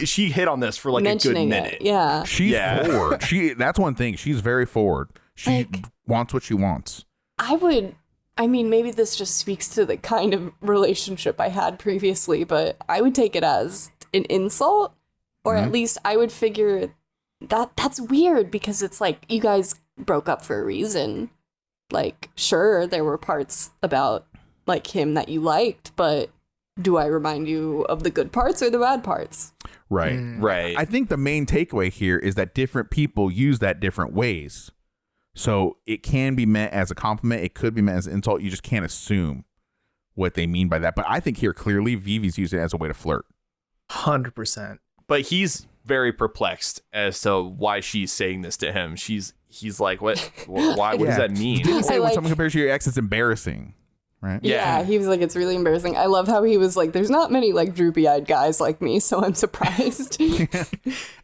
Speaker 4: she hit on this for like
Speaker 2: Mentioning
Speaker 4: a good minute.
Speaker 2: it. Yeah.
Speaker 3: She's
Speaker 4: Yeah.
Speaker 3: forward. That's one thing. She's very forward. She
Speaker 2: Like-
Speaker 3: wants what she wants.
Speaker 2: I mean, maybe this just speaks to the kind of relationship I had previously, but I would take it as an insult, or at least I would figure that's weird because it's like you guys broke up for a reason. Like, sure, there were parts about like him that you liked, but do I remind you of the good parts or the bad parts?
Speaker 3: Right.
Speaker 4: Right.
Speaker 3: I think the main takeaway here is that different people use that different ways. So it can be meant as a compliment. It could be meant as an insult. You just can't assume what they mean by that. But I think here clearly Vivi's using it as a way to flirt.
Speaker 1: 100%.
Speaker 4: But he's very perplexed as to why she's saying this to him. He's like, what? Why? What does that mean?
Speaker 3: Didn't say
Speaker 2: I
Speaker 3: when
Speaker 2: like-
Speaker 3: someone compares you to your ex, it's embarrassing. Right?
Speaker 4: Yeah.
Speaker 2: Yeah, he was like, it's really embarrassing. I love how he was like, there's not many like droopy-eyed guys like me, so I'm surprised.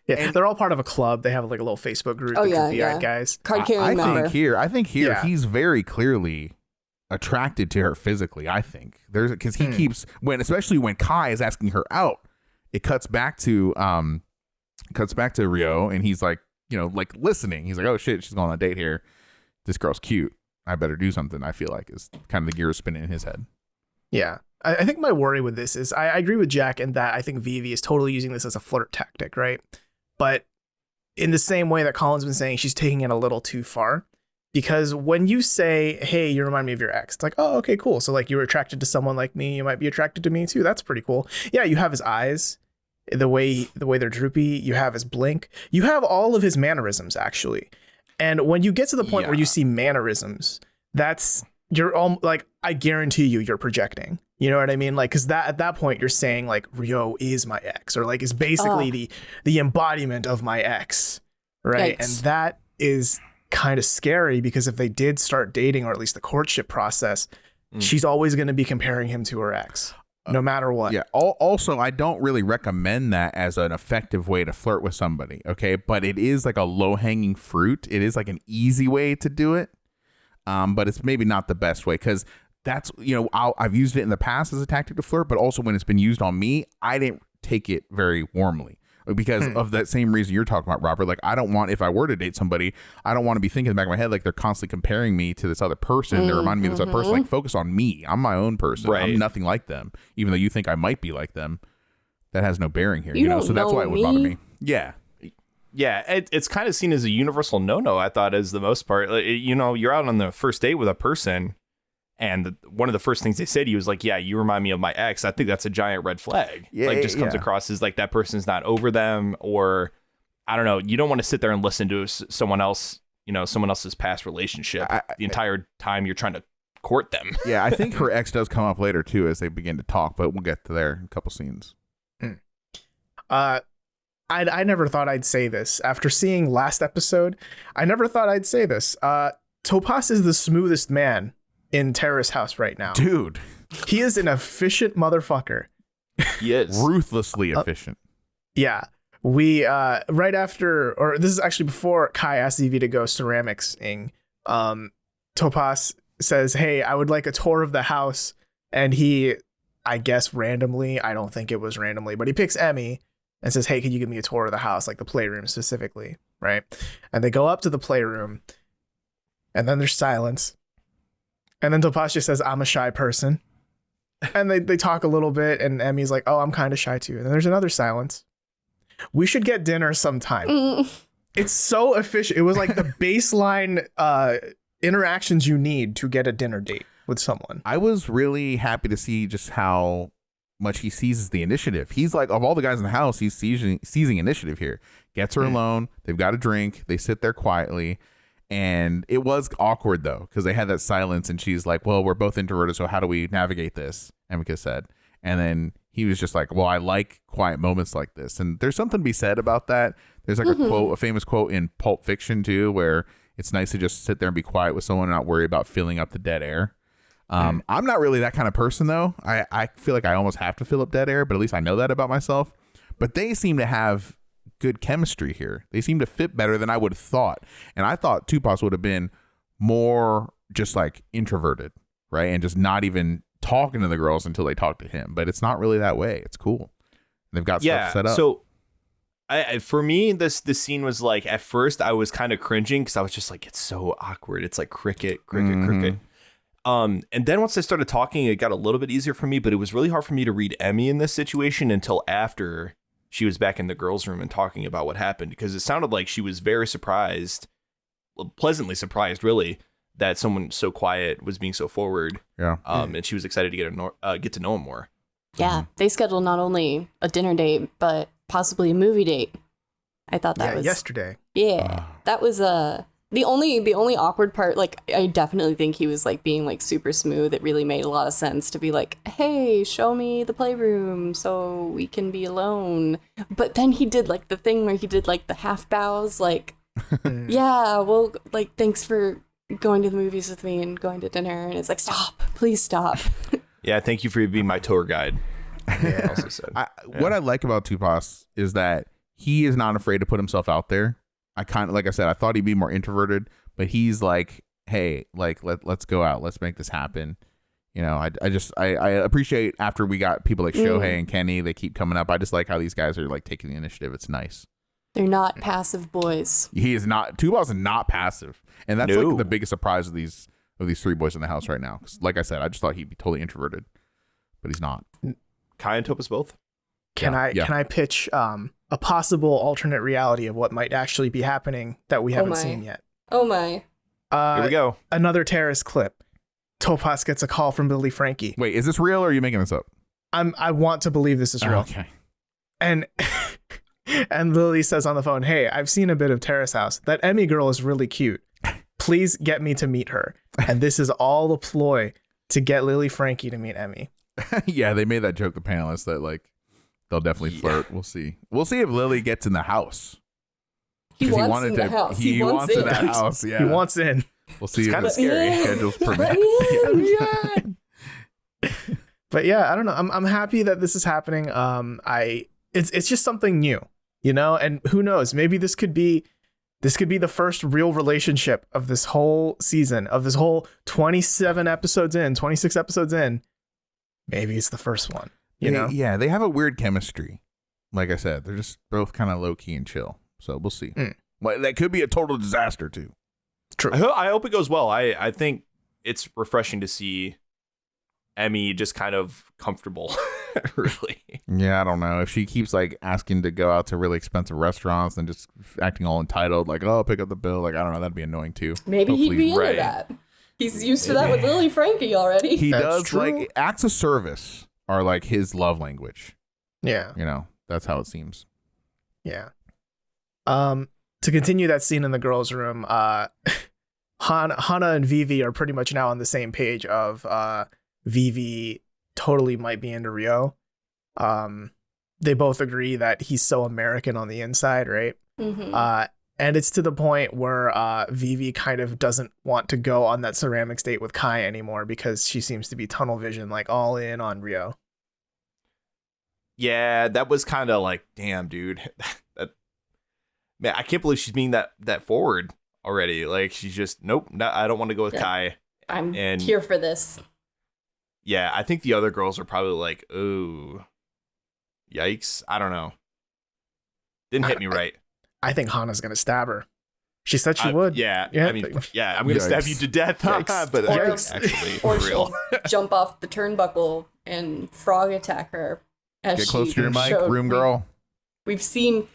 Speaker 1: Yeah, they're all part of a club. They have like a little Facebook group.
Speaker 2: Oh,
Speaker 1: the
Speaker 2: yeah,
Speaker 1: droopy-eyed
Speaker 2: yeah.
Speaker 1: guys.
Speaker 2: Card-carrying
Speaker 3: I
Speaker 2: member.
Speaker 3: think here
Speaker 1: Yeah.
Speaker 3: he's very clearly attracted to her physically. I think there's because he keeps especially when Kai is asking her out, it cuts back to Rio, and he's like, like listening. He's like, oh shit, she's going on a date here. This girl's cute. I better do something. I feel like is kind of the gears spinning in his head.
Speaker 1: Yeah. I think my worry with this is I agree with Jack in that I think Vivi is totally using this as a flirt tactic, right? But in the same way that Colin's been saying, she's taking it a little too far. Because when you say, hey, you remind me of your ex, it's like, oh, okay, cool. So like you were attracted to someone like me, you might be attracted to me too. That's pretty cool. Yeah, you have his eyes, the way they're droopy. You have his blink. You have all of his mannerisms, actually. And when you get to the point where you see mannerisms, you're all like, I guarantee you're projecting. You know what I mean? Like, because at that point you're saying like Rio is my ex, or like is basically the embodiment of my ex, right?
Speaker 2: Yikes.
Speaker 1: And that is kind of scary, because if they did start dating, or at least the courtship process, she's always going to be comparing him to her ex, no matter what.
Speaker 3: Yeah. Also, I don't really recommend that as an effective way to flirt with somebody. Okay. But it is like a low hanging fruit. It is like an easy way to do it. But it's maybe not the best way, because that's, I've used it in the past as a tactic to flirt, but also when it's been used on me, I didn't take it very warmly. Because of that same reason you're talking about, Robert. Like, I don't want, if I were to date somebody, I don't want to be thinking in the back of my head like they're constantly comparing me to this other person. They're reminding me of this other person. Like, focus on me. I'm my own person.
Speaker 4: Right.
Speaker 3: I'm nothing like them. Even though you think I might be like them, that has no bearing here.
Speaker 2: You don't
Speaker 3: So that's why it would bother me. Yeah.
Speaker 4: Yeah, it's kind of seen as a universal no-no, I thought, as the most part. Like, you're out on the first date with a person, and one of the first things they say to you is like, yeah, you remind me of my ex. I think that's a giant red flag.
Speaker 3: Yeah,
Speaker 4: like, just comes across as like that person's not over them, or I don't know. You don't want to sit there and listen to someone else, someone else's past relationship the entire time you're trying to court them.
Speaker 3: Yeah, I think her ex does come up later too as they begin to talk, but we'll get to there in a couple scenes.
Speaker 1: I never thought I'd say this. After seeing last episode, I never thought I'd say this. Tapas is the smoothest man in Terrace House right now.
Speaker 3: Dude.
Speaker 1: He is an efficient motherfucker.
Speaker 4: He is.
Speaker 3: Ruthlessly efficient.
Speaker 1: Yeah. We, right after, or this is actually before Kai asked Evie to go ceramicsing, Tapas says, hey, I would like a tour of the house. And he, I guess randomly, I don't think it was randomly, but he picks Emmy and says, hey, can you give me a tour of the house, like the playroom specifically, right? And they go up to the playroom, and then there's silence. And then Tapas just says, I'm a shy person. And they talk a little bit, and Emmy's like, oh, I'm kind of shy too. And then there's another silence. We should get dinner sometime. It's so efficient. It was like the baseline interactions you need to get a dinner date with someone.
Speaker 3: I was really happy to see just how much he seizes the initiative. He's like, of all the guys in the house, he's seizing initiative here. Gets her alone. They've got a drink. They sit there quietly. And it was awkward, though, because they had that silence. And she's like, well, we're both introverted, so how do we navigate this? Emika said. And then he was just like, well, I like quiet moments like this. And there's something to be said about that. There's like a famous quote in Pulp Fiction, too, where it's nice to just sit there and be quiet with someone and not worry about filling up the dead air. I'm not really that kind of person, though. I feel like I almost have to fill up dead air, but at least I know that about myself. But they seem to have good chemistry here. They seem to fit better than I would have thought. And I thought Tupas would have been more just like introverted, right? And just not even talking to the girls until they talk to him. But it's not really that way. It's cool. They've got stuff set up. So
Speaker 4: for me, this scene was like, at first I was kind of cringing because I was just like, it's so awkward. It's like cricket. And then once I started talking, it got a little bit easier for me, but it was really hard for me to read Emmy in this situation until after she was back in the girls' room and talking about what happened, because it sounded like she was very surprised, pleasantly surprised, really, that someone so quiet was being so forward.
Speaker 3: Yeah.
Speaker 4: And she was excited to get to know him more.
Speaker 2: Yeah, they scheduled not only a dinner date, but possibly a movie date. I thought that was
Speaker 1: yesterday.
Speaker 2: Yeah, that was the only awkward part. Like, I definitely think he was like being like super smooth. It really made a lot of sense to be like, hey, show me the playroom so we can be alone. But then he did like the thing where he did like the half bows, like, yeah, well, like, thanks for going to the movies with me and going to dinner. And it's like, stop, please stop.
Speaker 4: Yeah, thank you for being my tour guide.
Speaker 1: Yeah.
Speaker 4: Also said.
Speaker 3: What I like about Tupas is that he is not afraid to put himself out there. I kind of, like I said, I thought he'd be more introverted, but he's like, hey, like, let's go out. Let's make this happen. I appreciate after we got people like Shohei and Kenny, they keep coming up. I just like how these guys are like taking the initiative. It's nice.
Speaker 2: They're not passive boys.
Speaker 3: He is not. Tupas is not passive. And that's like the biggest surprise of these three boys in the house right now. 'Cause like I said, I just thought he'd be totally introverted, but he's not.
Speaker 4: Kai and Tapas both?
Speaker 1: Can I pitch a possible alternate reality of what might actually be happening that we haven't seen yet?
Speaker 2: Oh my.
Speaker 4: Here we go.
Speaker 1: Another Terrace clip. Tapas gets a call from Lily Frankie.
Speaker 3: Wait, is this real or are you making this up?
Speaker 1: I want to believe this is real.
Speaker 3: Okay.
Speaker 1: And and Lily says on the phone, "Hey, I've seen a bit of Terrace House. That Emmy girl is really cute. Please get me to meet her." And this is all the ploy to get Lily Frankie to meet Emmy.
Speaker 3: Yeah, they made that joke, the panelists, that like they'll definitely flirt. We'll see. We'll see if Lily gets in the house.
Speaker 2: He wants in the house.
Speaker 3: He wants in that house. Yeah,
Speaker 1: he wants in.
Speaker 3: We'll see.
Speaker 4: It's
Speaker 3: if
Speaker 4: kind of
Speaker 3: the
Speaker 4: scary.
Speaker 3: schedules permit.
Speaker 1: But yeah, I don't know. I'm happy that this is happening. It's just something new, you know. And who knows? Maybe this could be the first real relationship of this whole season, of this whole 26 episodes in. Maybe it's the first one. You know?
Speaker 3: Yeah, they have a weird chemistry. Like I said, they're just both kind of low key and chill. So we'll see. Well, that could be a total disaster too.
Speaker 1: True.
Speaker 4: I hope it goes well. I think it's refreshing to see Emmy just kind of comfortable. Really.
Speaker 3: Yeah, I don't know. If she keeps like asking to go out to really expensive restaurants and just acting all entitled, like, oh, pick up the bill. Like, I don't know. That'd be annoying too.
Speaker 2: Maybe he'd be into
Speaker 4: right.
Speaker 2: that. He's used to that with Lily Frankie already.
Speaker 3: He
Speaker 1: That's
Speaker 3: does
Speaker 1: true.
Speaker 3: like acts of service are like his love language.
Speaker 1: Yeah.
Speaker 3: You know, that's how it seems.
Speaker 1: Yeah. To continue that scene in the girls' room, Hana and Vivi are pretty much now on the same page of Vivi totally might be into Rio. They both agree that he's so American on the inside, right?
Speaker 2: Mm-hmm.
Speaker 1: And it's to the point where Vivi kind of doesn't want to go on that ceramics date with Kai anymore because she seems to be tunnel vision, like all in on Rio.
Speaker 4: Yeah, that was kind of like, damn, dude. Man, I can't believe she's being that forward already. Like, she's just, nope, I don't want to go with Kai.
Speaker 2: I'm here for this.
Speaker 4: Yeah, I think the other girls are probably like, oh, yikes. I don't know. Didn't hit me right.
Speaker 1: I think Hana's going to stab her. She said she would.
Speaker 4: Yeah. I mean, yeah, I'm going to stab you to death. But actually, for real.
Speaker 2: Jump off the turnbuckle and frog attack her. As
Speaker 3: Get close to your mic,
Speaker 2: showed.
Speaker 3: room girl.
Speaker 2: We've seen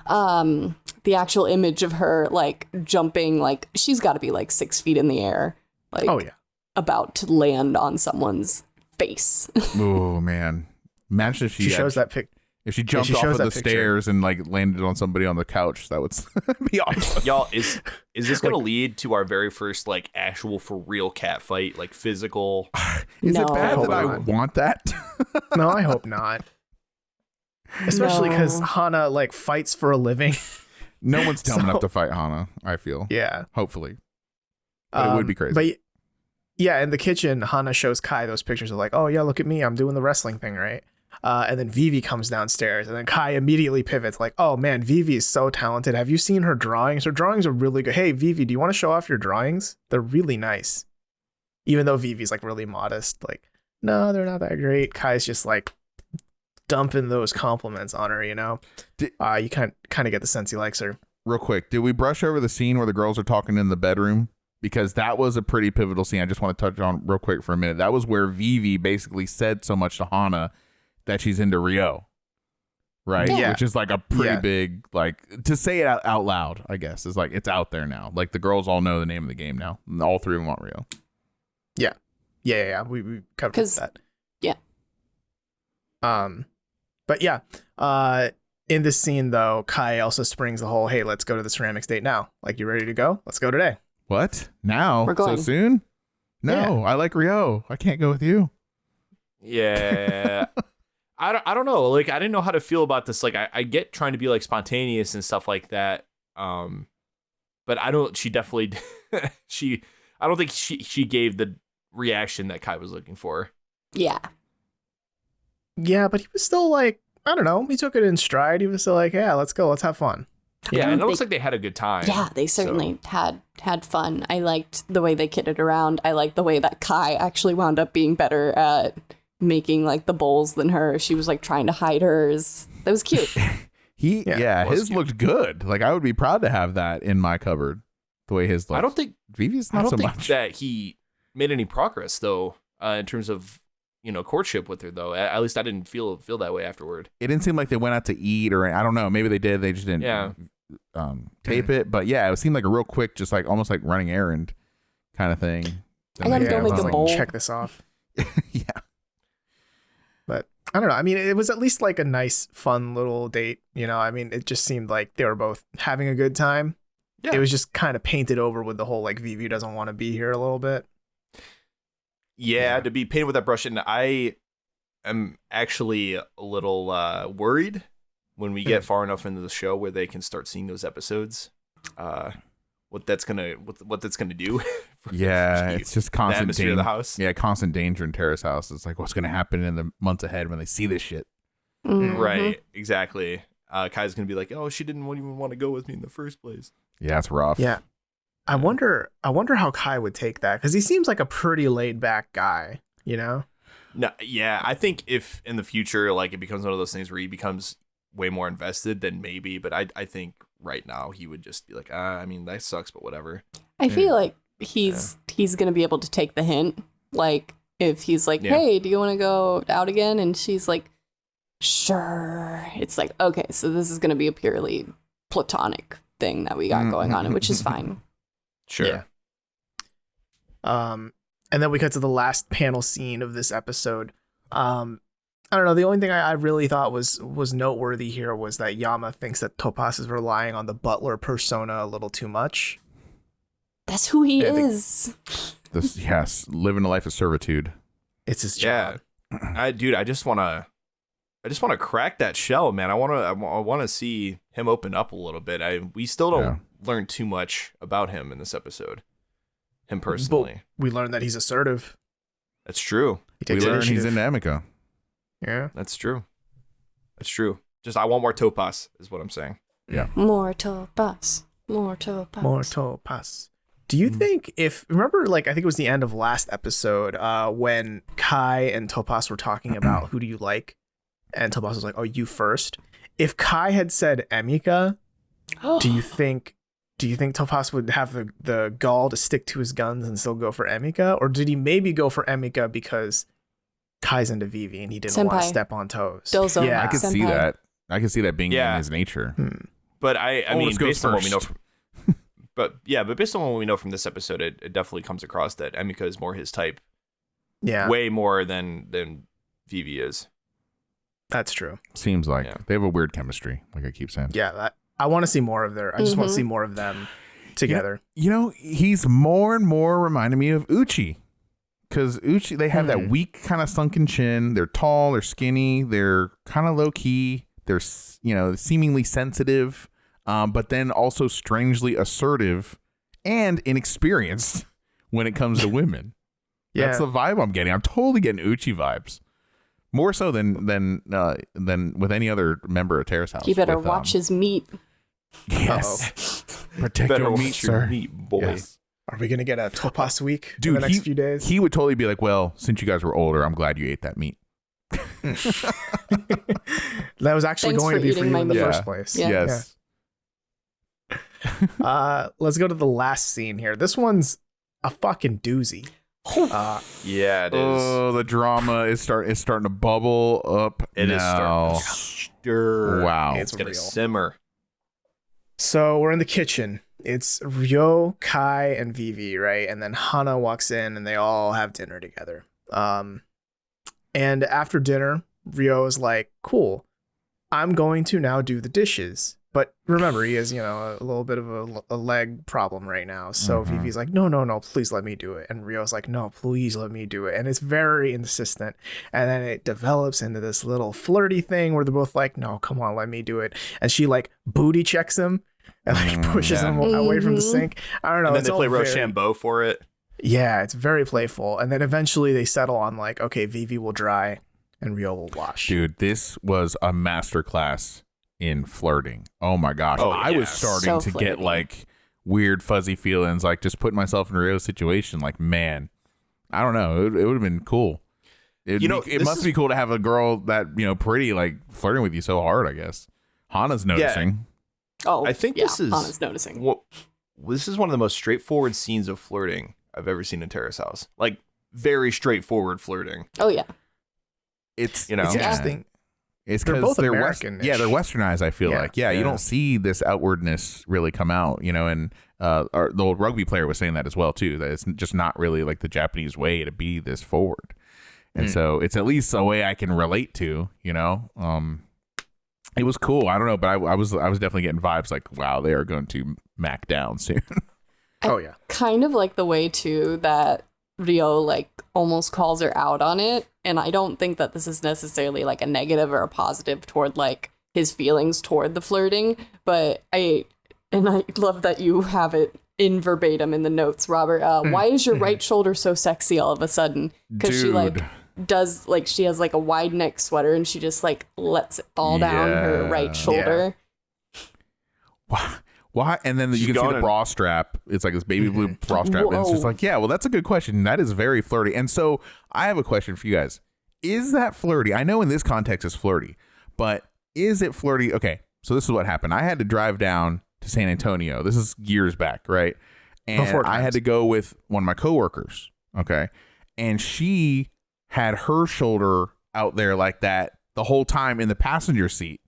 Speaker 2: the actual image of her like jumping, like she's got to be like 6 feet in the air, like about to land on someone's face.
Speaker 3: Oh man, imagine if she
Speaker 1: shows that pic.
Speaker 3: If she jumped off of the stairs and like landed on somebody on the couch, that would be awesome.
Speaker 4: Y'all, is this going to lead to our very first like actual for real cat fight, like physical?
Speaker 3: Is
Speaker 2: No.
Speaker 3: it bad that I want that?
Speaker 1: No, I hope not. Especially because Hana like fights for a living.
Speaker 3: No one's dumb enough to fight Hana, I feel.
Speaker 1: Yeah.
Speaker 3: Hopefully. But it would be crazy.
Speaker 1: But yeah, in the kitchen, Hana shows Kai those pictures of like, oh yeah, look at me, I'm doing the wrestling thing, right? And then Vivi comes downstairs, and then Kai immediately pivots like, oh man, Vivi is so talented. Have you seen her drawings? Her drawings are really good. Hey, Vivi, do you want to show off your drawings? They're really nice. Even though Vivi's like really modest, like, no, they're not that great. Kai's just like dumping those compliments on her, you know? You kind of get the sense he likes her.
Speaker 3: Real quick, did we brush over the scene where the girls are talking in the bedroom? Because that was a pretty pivotal scene. I just want to touch on real quick for a minute. That was where Vivi basically said so much to Hana that she's into Rio, right?
Speaker 1: Yeah.
Speaker 3: Which is like a pretty big, like, to say it out loud, I guess, is like, it's out there now. Like, the girls all know the name of the game now. All three of them want Rio.
Speaker 1: Yeah. We covered that.
Speaker 2: Yeah.
Speaker 1: But yeah, in this scene though, Kai also springs the whole, hey, let's go to the ceramics date now. Like, you ready to go? Let's go today.
Speaker 3: What? Now?
Speaker 2: We're going.
Speaker 3: So soon? No, I like Rio. I can't go with you.
Speaker 4: Yeah. I don't know. Like, I didn't know how to feel about this. Like, I get trying to be like spontaneous and stuff like that. But I don't. She definitely. I don't think she gave the reaction that Kai was looking for.
Speaker 2: Yeah.
Speaker 1: Yeah, but he was still like, I don't know. He took it in stride. He was still like, yeah, let's go. Let's have fun.
Speaker 4: Yeah, and it looks like they had a good time.
Speaker 2: Yeah, they certainly had fun. I liked the way they kidded around. I liked the way that Kai actually wound up being better at making like the bowls than her. She was like trying to hide hers. That was cute.
Speaker 3: His looked good. Like, I would be proud to have that in my cupboard. The way his looks.
Speaker 4: I don't think
Speaker 3: Vivi's not so
Speaker 4: think
Speaker 3: much.
Speaker 4: that he made any progress though, in terms of courtship with her though. At least I didn't feel that way afterward.
Speaker 3: It didn't seem like they went out to eat, or I don't know. Maybe they did. They just didn't tape it. But yeah, it seemed like a real quick, just like almost like running errand kind of thing.
Speaker 2: I gotta go make a bowl.
Speaker 1: Check this off.
Speaker 3: Yeah.
Speaker 1: But I don't know. I mean, it was at least like a nice, fun little date. I mean, it just seemed like they were both having a good time. Yeah. It was just kind of painted over with the whole like Vivi doesn't want to be here a little bit.
Speaker 4: Yeah, to be painted with that brush. And I am actually a little worried when we get far enough into the show where they can start seeing those episodes. What that's gonna do.
Speaker 3: Yeah, it's just constant
Speaker 4: atmosphere of the house.
Speaker 3: Yeah, constant danger in Terrace House. It's like what's gonna happen in the months ahead when they see this shit.
Speaker 2: Mm-hmm.
Speaker 4: Right, exactly. Kai's gonna be like, oh, she didn't even want to go with me in the first place.
Speaker 3: Yeah, it's rough.
Speaker 1: Yeah. I wonder how Kai would take that, because he seems like a pretty laid back guy,
Speaker 4: No, yeah, I think if in the future like it becomes one of those things where he becomes way more invested, then maybe. But I think right now he would just be like, I mean, that sucks, but whatever.
Speaker 2: I feel like he's gonna be able to take the hint. Like if he's like, hey, do you want to go out again? And she's like, sure. It's like, okay, so this is gonna be a purely platonic thing that we got going on, which is fine.
Speaker 4: Sure.
Speaker 1: Yeah. And then we cut to the last panel scene of this episode. I don't know. The only thing I really thought was noteworthy here was that Yama thinks that Tapas is relying on the butler persona a little too much.
Speaker 2: That's who he is.
Speaker 3: Yes, living a life of servitude.
Speaker 1: It's his job.
Speaker 4: I just want to crack that shell, man. I want to see him open up a little bit. We still don't learn too much about him in this episode. Him personally.
Speaker 1: But we learned that he's assertive.
Speaker 4: That's true.
Speaker 3: We learned he's into Emika.
Speaker 1: Yeah.
Speaker 4: That's true. Just I want more Tapas is what I'm saying.
Speaker 3: Yeah.
Speaker 2: More Tapas. More Tapas.
Speaker 1: More Tapas. Do you think remember, like, I think it was the end of last episode when Kai and Tapas were talking about who do you like? And Tapas was like, oh, you first. If Kai had said Emika, do you think Tapas would have the gall to stick to his guns and still go for Emika? Or did he maybe go for Emika because Kai's into Vivi and he didn't want to step on toes?
Speaker 2: Dozo.
Speaker 1: Yeah,
Speaker 3: I could see that. I could see that being in his nature.
Speaker 4: But I mean, based on what we know but based on what we know from this episode, it definitely comes across that Emika is more his type.
Speaker 1: Yeah.
Speaker 4: Way more than Vivi is.
Speaker 1: That's true.
Speaker 3: Seems like they have a weird chemistry, like I keep saying.
Speaker 1: Yeah, I want to see more of I just want to see more of them together.
Speaker 3: He's more and more reminding me of Uchi. Because Uchi, they have that weak kind of sunken chin. They're tall, they're skinny, they're kind of low key. They're, seemingly sensitive, but then also strangely assertive and inexperienced when it comes to women. That's the vibe I'm getting. I'm totally getting Uchi vibes. More so than with any other member of Terrace House.
Speaker 2: You better watch his meat.
Speaker 3: Yes. Protect your meat, sir.
Speaker 4: Meat, boy. Yes.
Speaker 1: Are we going to get a Tapas week
Speaker 3: in
Speaker 1: the next few days?
Speaker 3: He would totally be like, well, since you guys were older, I'm glad you ate that meat.
Speaker 1: That was actually going to be for you in the first place.
Speaker 3: Yeah. Yes.
Speaker 1: Let's go to the last scene here. This one's a fucking doozy.
Speaker 4: Yeah, it is.
Speaker 3: Oh, the drama is starting to bubble up.
Speaker 4: It is starting to stir.
Speaker 3: Wow,
Speaker 4: it's gonna simmer.
Speaker 1: So we're in the kitchen. It's Rio, Kai, and Vivi, right? And then Hana walks in, and they all have dinner together. And after dinner, Rio is like, "Cool, I'm going to now do the dishes." But remember, he has, a little bit of a leg problem right now. So Vivi's like, no, please let me do it. And Rio's like, no, please let me do it. And it's very insistent. And then it develops into this little flirty thing where they're both like, no, come on, let me do it. And she like booty checks him and like pushes him away from the sink. I don't know.
Speaker 4: And then they play Rochambeau for it.
Speaker 1: Yeah, it's very playful. And then eventually they settle on like, okay, Vivi will dry and Rio will wash.
Speaker 3: Dude, this was a masterclass in flirting. Oh my gosh. I was starting to get like weird fuzzy feelings, like just putting myself in a real situation. Like, man, I don't know. It would have been cool. It must be cool to have a girl that, pretty, like flirting with you so hard, I guess. Hana's noticing.
Speaker 2: Yeah. Oh,
Speaker 4: I think this is
Speaker 2: Hana's noticing.
Speaker 4: This is one of the most straightforward scenes of flirting I've ever seen in Terrace House. Like, very straightforward flirting.
Speaker 2: Oh, yeah.
Speaker 3: It's
Speaker 4: It's
Speaker 1: interesting.
Speaker 3: It's
Speaker 1: They're
Speaker 3: because
Speaker 1: both
Speaker 3: they're
Speaker 1: American-ish.
Speaker 3: they're westernized. I feel like you don't see this outwardness really come out, and the old rugby player was saying that as well too. That it's just not really like the Japanese way to be this forward, and so it's at least a way I can relate to. It was cool. I don't know, but I was definitely getting vibes like, wow, they are going to mac down soon.
Speaker 2: I kind of like the way too that Rio like almost calls her out on it, and I don't think that this is necessarily like a negative or a positive toward like his feelings toward the flirting, but I love that you have it in verbatim in the notes, Robert. Why is your right shoulder so sexy all of a sudden? Because she like does like she has like a wide neck sweater and she just like lets it fall down her right shoulder.
Speaker 3: Why? And then you can see the bra strap. It's like this baby blue bra strap. And it's just like, yeah, well, that's a good question. That is very flirty. And so I have a question for you guys. Is that flirty? I know in this context it's flirty, but is it flirty? Okay, so this is what happened. I had to drive down to San Antonio. This is years back, right? And I had to go with one of my coworkers, okay? And she had her shoulder out there like that the whole time in the passenger seat.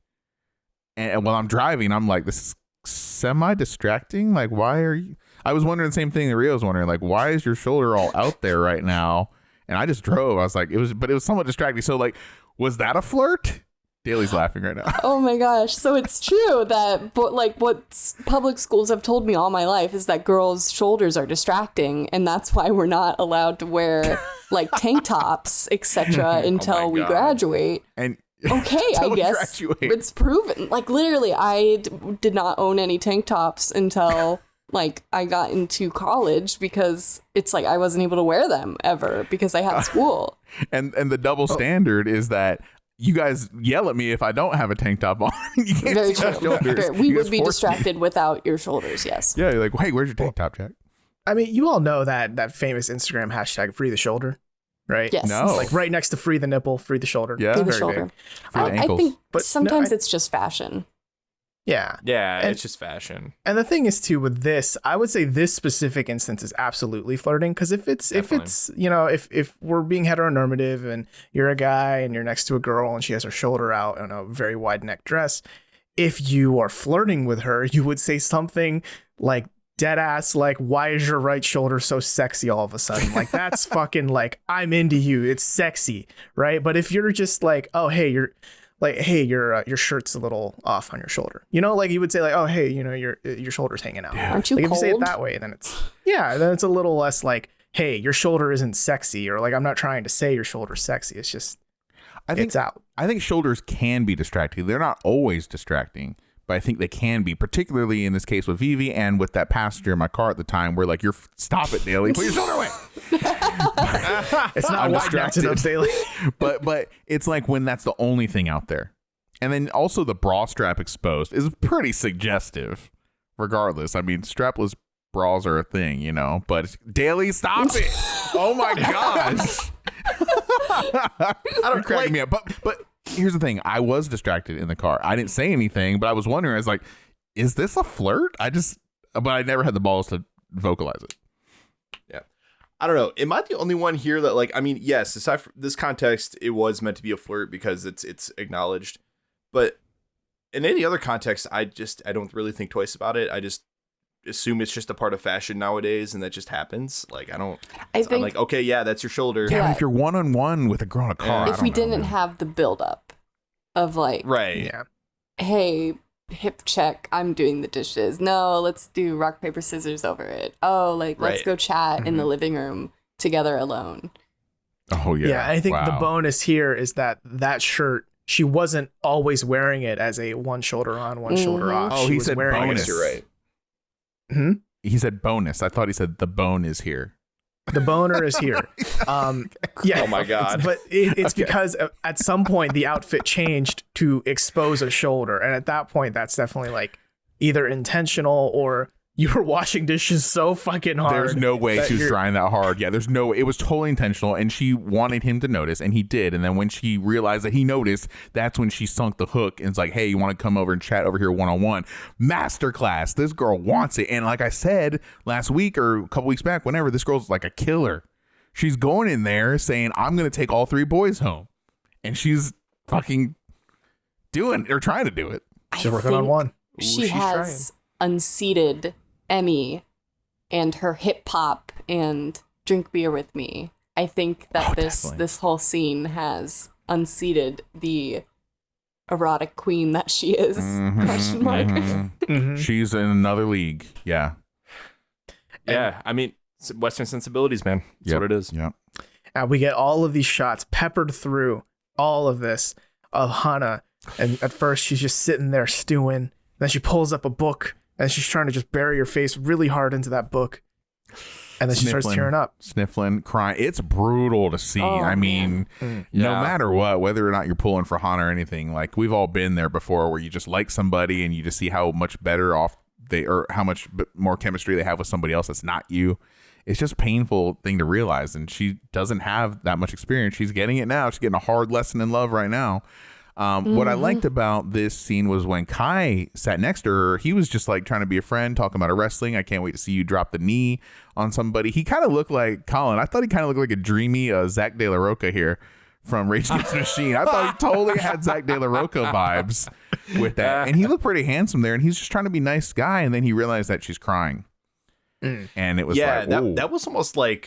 Speaker 3: And while I'm driving, I'm like, this is semi-distracting. Like, why are you? I was wondering the same thing that Rio was wondering. Like, why is your shoulder all out there right now? And I just drove. I was like, it was somewhat distracting. So, like, was that a flirt? Daly's laughing right now.
Speaker 2: Oh my gosh. So it's true that, but like what public schools have told me all my life is that girls' shoulders are distracting, and that's why we're not allowed to wear like tank tops, etc. until we graduate.
Speaker 3: And
Speaker 2: okay, I guess it's proven. Like literally, I did not own any tank tops until like I got into college because it's like I wasn't able to wear them ever because I had school.
Speaker 3: And the double standard is that you guys yell at me if I don't have a tank top on. You can't
Speaker 2: Very
Speaker 3: see my
Speaker 2: true.
Speaker 3: shoulders.
Speaker 2: We would be distracted without your shoulders, yes.
Speaker 3: Yeah, you're like, hey, where's your tank top, Jack?
Speaker 1: I mean, you all know that famous Instagram hashtag free the shoulder, right?
Speaker 2: Yes.
Speaker 3: No.
Speaker 1: It's like right next to free the nipple, free the shoulder.
Speaker 3: Yeah.
Speaker 2: Free the
Speaker 1: Very
Speaker 2: shoulder.
Speaker 1: big.
Speaker 3: For the
Speaker 2: I
Speaker 3: ankles.
Speaker 2: think
Speaker 1: But
Speaker 2: sometimes it's just fashion.
Speaker 1: Yeah.
Speaker 4: Yeah,
Speaker 1: And-
Speaker 4: it's just fashion.
Speaker 1: And the thing is too with this, I would say this specific instance is absolutely flirting, because if it's if we're being heteronormative and you're a guy and you're next to a girl and she has her shoulder out in a very wide neck dress, if you are flirting with her, you would say something like dead ass like, why is your right shoulder so sexy all of a sudden? Like that's fucking like, I'm into you, it's sexy, right? But if you're just like, oh hey, your shirt's a little off on your shoulder. Like you would say like, oh, hey, your shoulder's hanging out.
Speaker 2: Aren't you
Speaker 1: like,
Speaker 2: cold?
Speaker 1: if you say it that way, then it's a little less like, hey, your shoulder isn't sexy, or like, I'm not trying to say your shoulder's sexy. It's just, it's out.
Speaker 3: I think shoulders can be distracting. They're not always distracting, but I think they can be, particularly in this case with Vivi and with that passenger in my car at the time where like, stop it, Daly, put your shoulder away.
Speaker 1: It's not distracted enough daily.
Speaker 3: but it's like when that's the only thing out there. And then also the bra strap exposed is pretty suggestive regardless. I mean, strapless bras are a thing, but Daly, stop it. Oh my gosh. I don't crack me up. But here's the thing. I was distracted in the car. I didn't say anything, but I was wondering, I was like, is this a flirt? But I never had the balls to vocalize it.
Speaker 4: Yeah. I don't know. Am I the only one here that like, I mean, yes, aside from this context, it was meant to be a flirt because it's acknowledged. But in any other context, I don't really think twice about it. I just assume it's just a part of fashion nowadays and that just happens. Like, I'm like, okay, yeah, that's your shoulder.
Speaker 3: Yeah, but if you're one-on-one with a girl in a car,
Speaker 2: if we didn't have the buildup of like,
Speaker 4: right.
Speaker 1: Yeah.
Speaker 2: Hey, hip check, I'm doing the dishes. No, let's do rock, paper, scissors over it. Oh, like, let's go chat in the living room together alone.
Speaker 3: Oh, yeah.
Speaker 1: Yeah, I think the
Speaker 3: Wow.
Speaker 1: bonus here is that shirt, she wasn't always wearing it as a one shoulder on, one shoulder off.
Speaker 3: Oh,
Speaker 1: She
Speaker 3: he
Speaker 1: was
Speaker 3: said
Speaker 1: wearing
Speaker 3: bonus.
Speaker 4: You're right.
Speaker 1: Hmm?
Speaker 3: He said bonus. I thought he said the bone is here.
Speaker 1: The boner is here. Yeah.
Speaker 4: Oh my God.
Speaker 1: But it's because at some point the outfit changed to expose a shoulder. And at that point, that's definitely like either intentional or you were washing dishes so fucking hard.
Speaker 3: There's no way she was trying that hard. Yeah, there's no way. It was totally intentional, and she wanted him to notice, and he did. And then when she realized that he noticed, that's when she sunk the hook and it's like, hey, you want to come over and chat over here one-on-one? Masterclass. This girl wants it. And like I said last week or a couple weeks back, whenever, this girl's like a killer. She's going in there saying, I'm going to take all three boys home. and she's fucking trying to do it.
Speaker 1: She's working on one.
Speaker 2: She has unseated Emmy and her hip hop and drink beer with me. I think that this whole scene has unseated the erotic queen that she is. Question mark.
Speaker 3: She's in another league. Yeah.
Speaker 4: Yeah. I mean, Western sensibilities, man. That's what it is.
Speaker 3: Yeah.
Speaker 1: And we get all of these shots peppered through all of this of Hana. And at first she's just sitting there stewing. Then she pulls up a book and she's trying to just bury her face really hard into that book. And then she starts tearing up.
Speaker 3: Sniffling, crying. It's brutal to see. I mean, no matter what, whether or not you're pulling for Hana or anything, like we've all been there before where you just like somebody and you just see how much better off or how much more chemistry they have with somebody else that's not you. It's just a painful thing to realize. And she doesn't have that much experience. She's getting it now. She's getting a hard lesson in love right now. What I liked about this scene was when Kai sat next to her, he was just like trying to be a friend, talking about her wrestling. I can't wait to see you drop the knee on somebody. He kind of looked like Colin. I thought he kind of looked like a dreamy Zach De La Roca here from Rage Against the Machine. I thought he totally had Zach De La Roca vibes with that. And he looked pretty handsome there. And he's just trying to be a nice guy. And then he realized that she's crying. And it was like,
Speaker 4: that was almost like...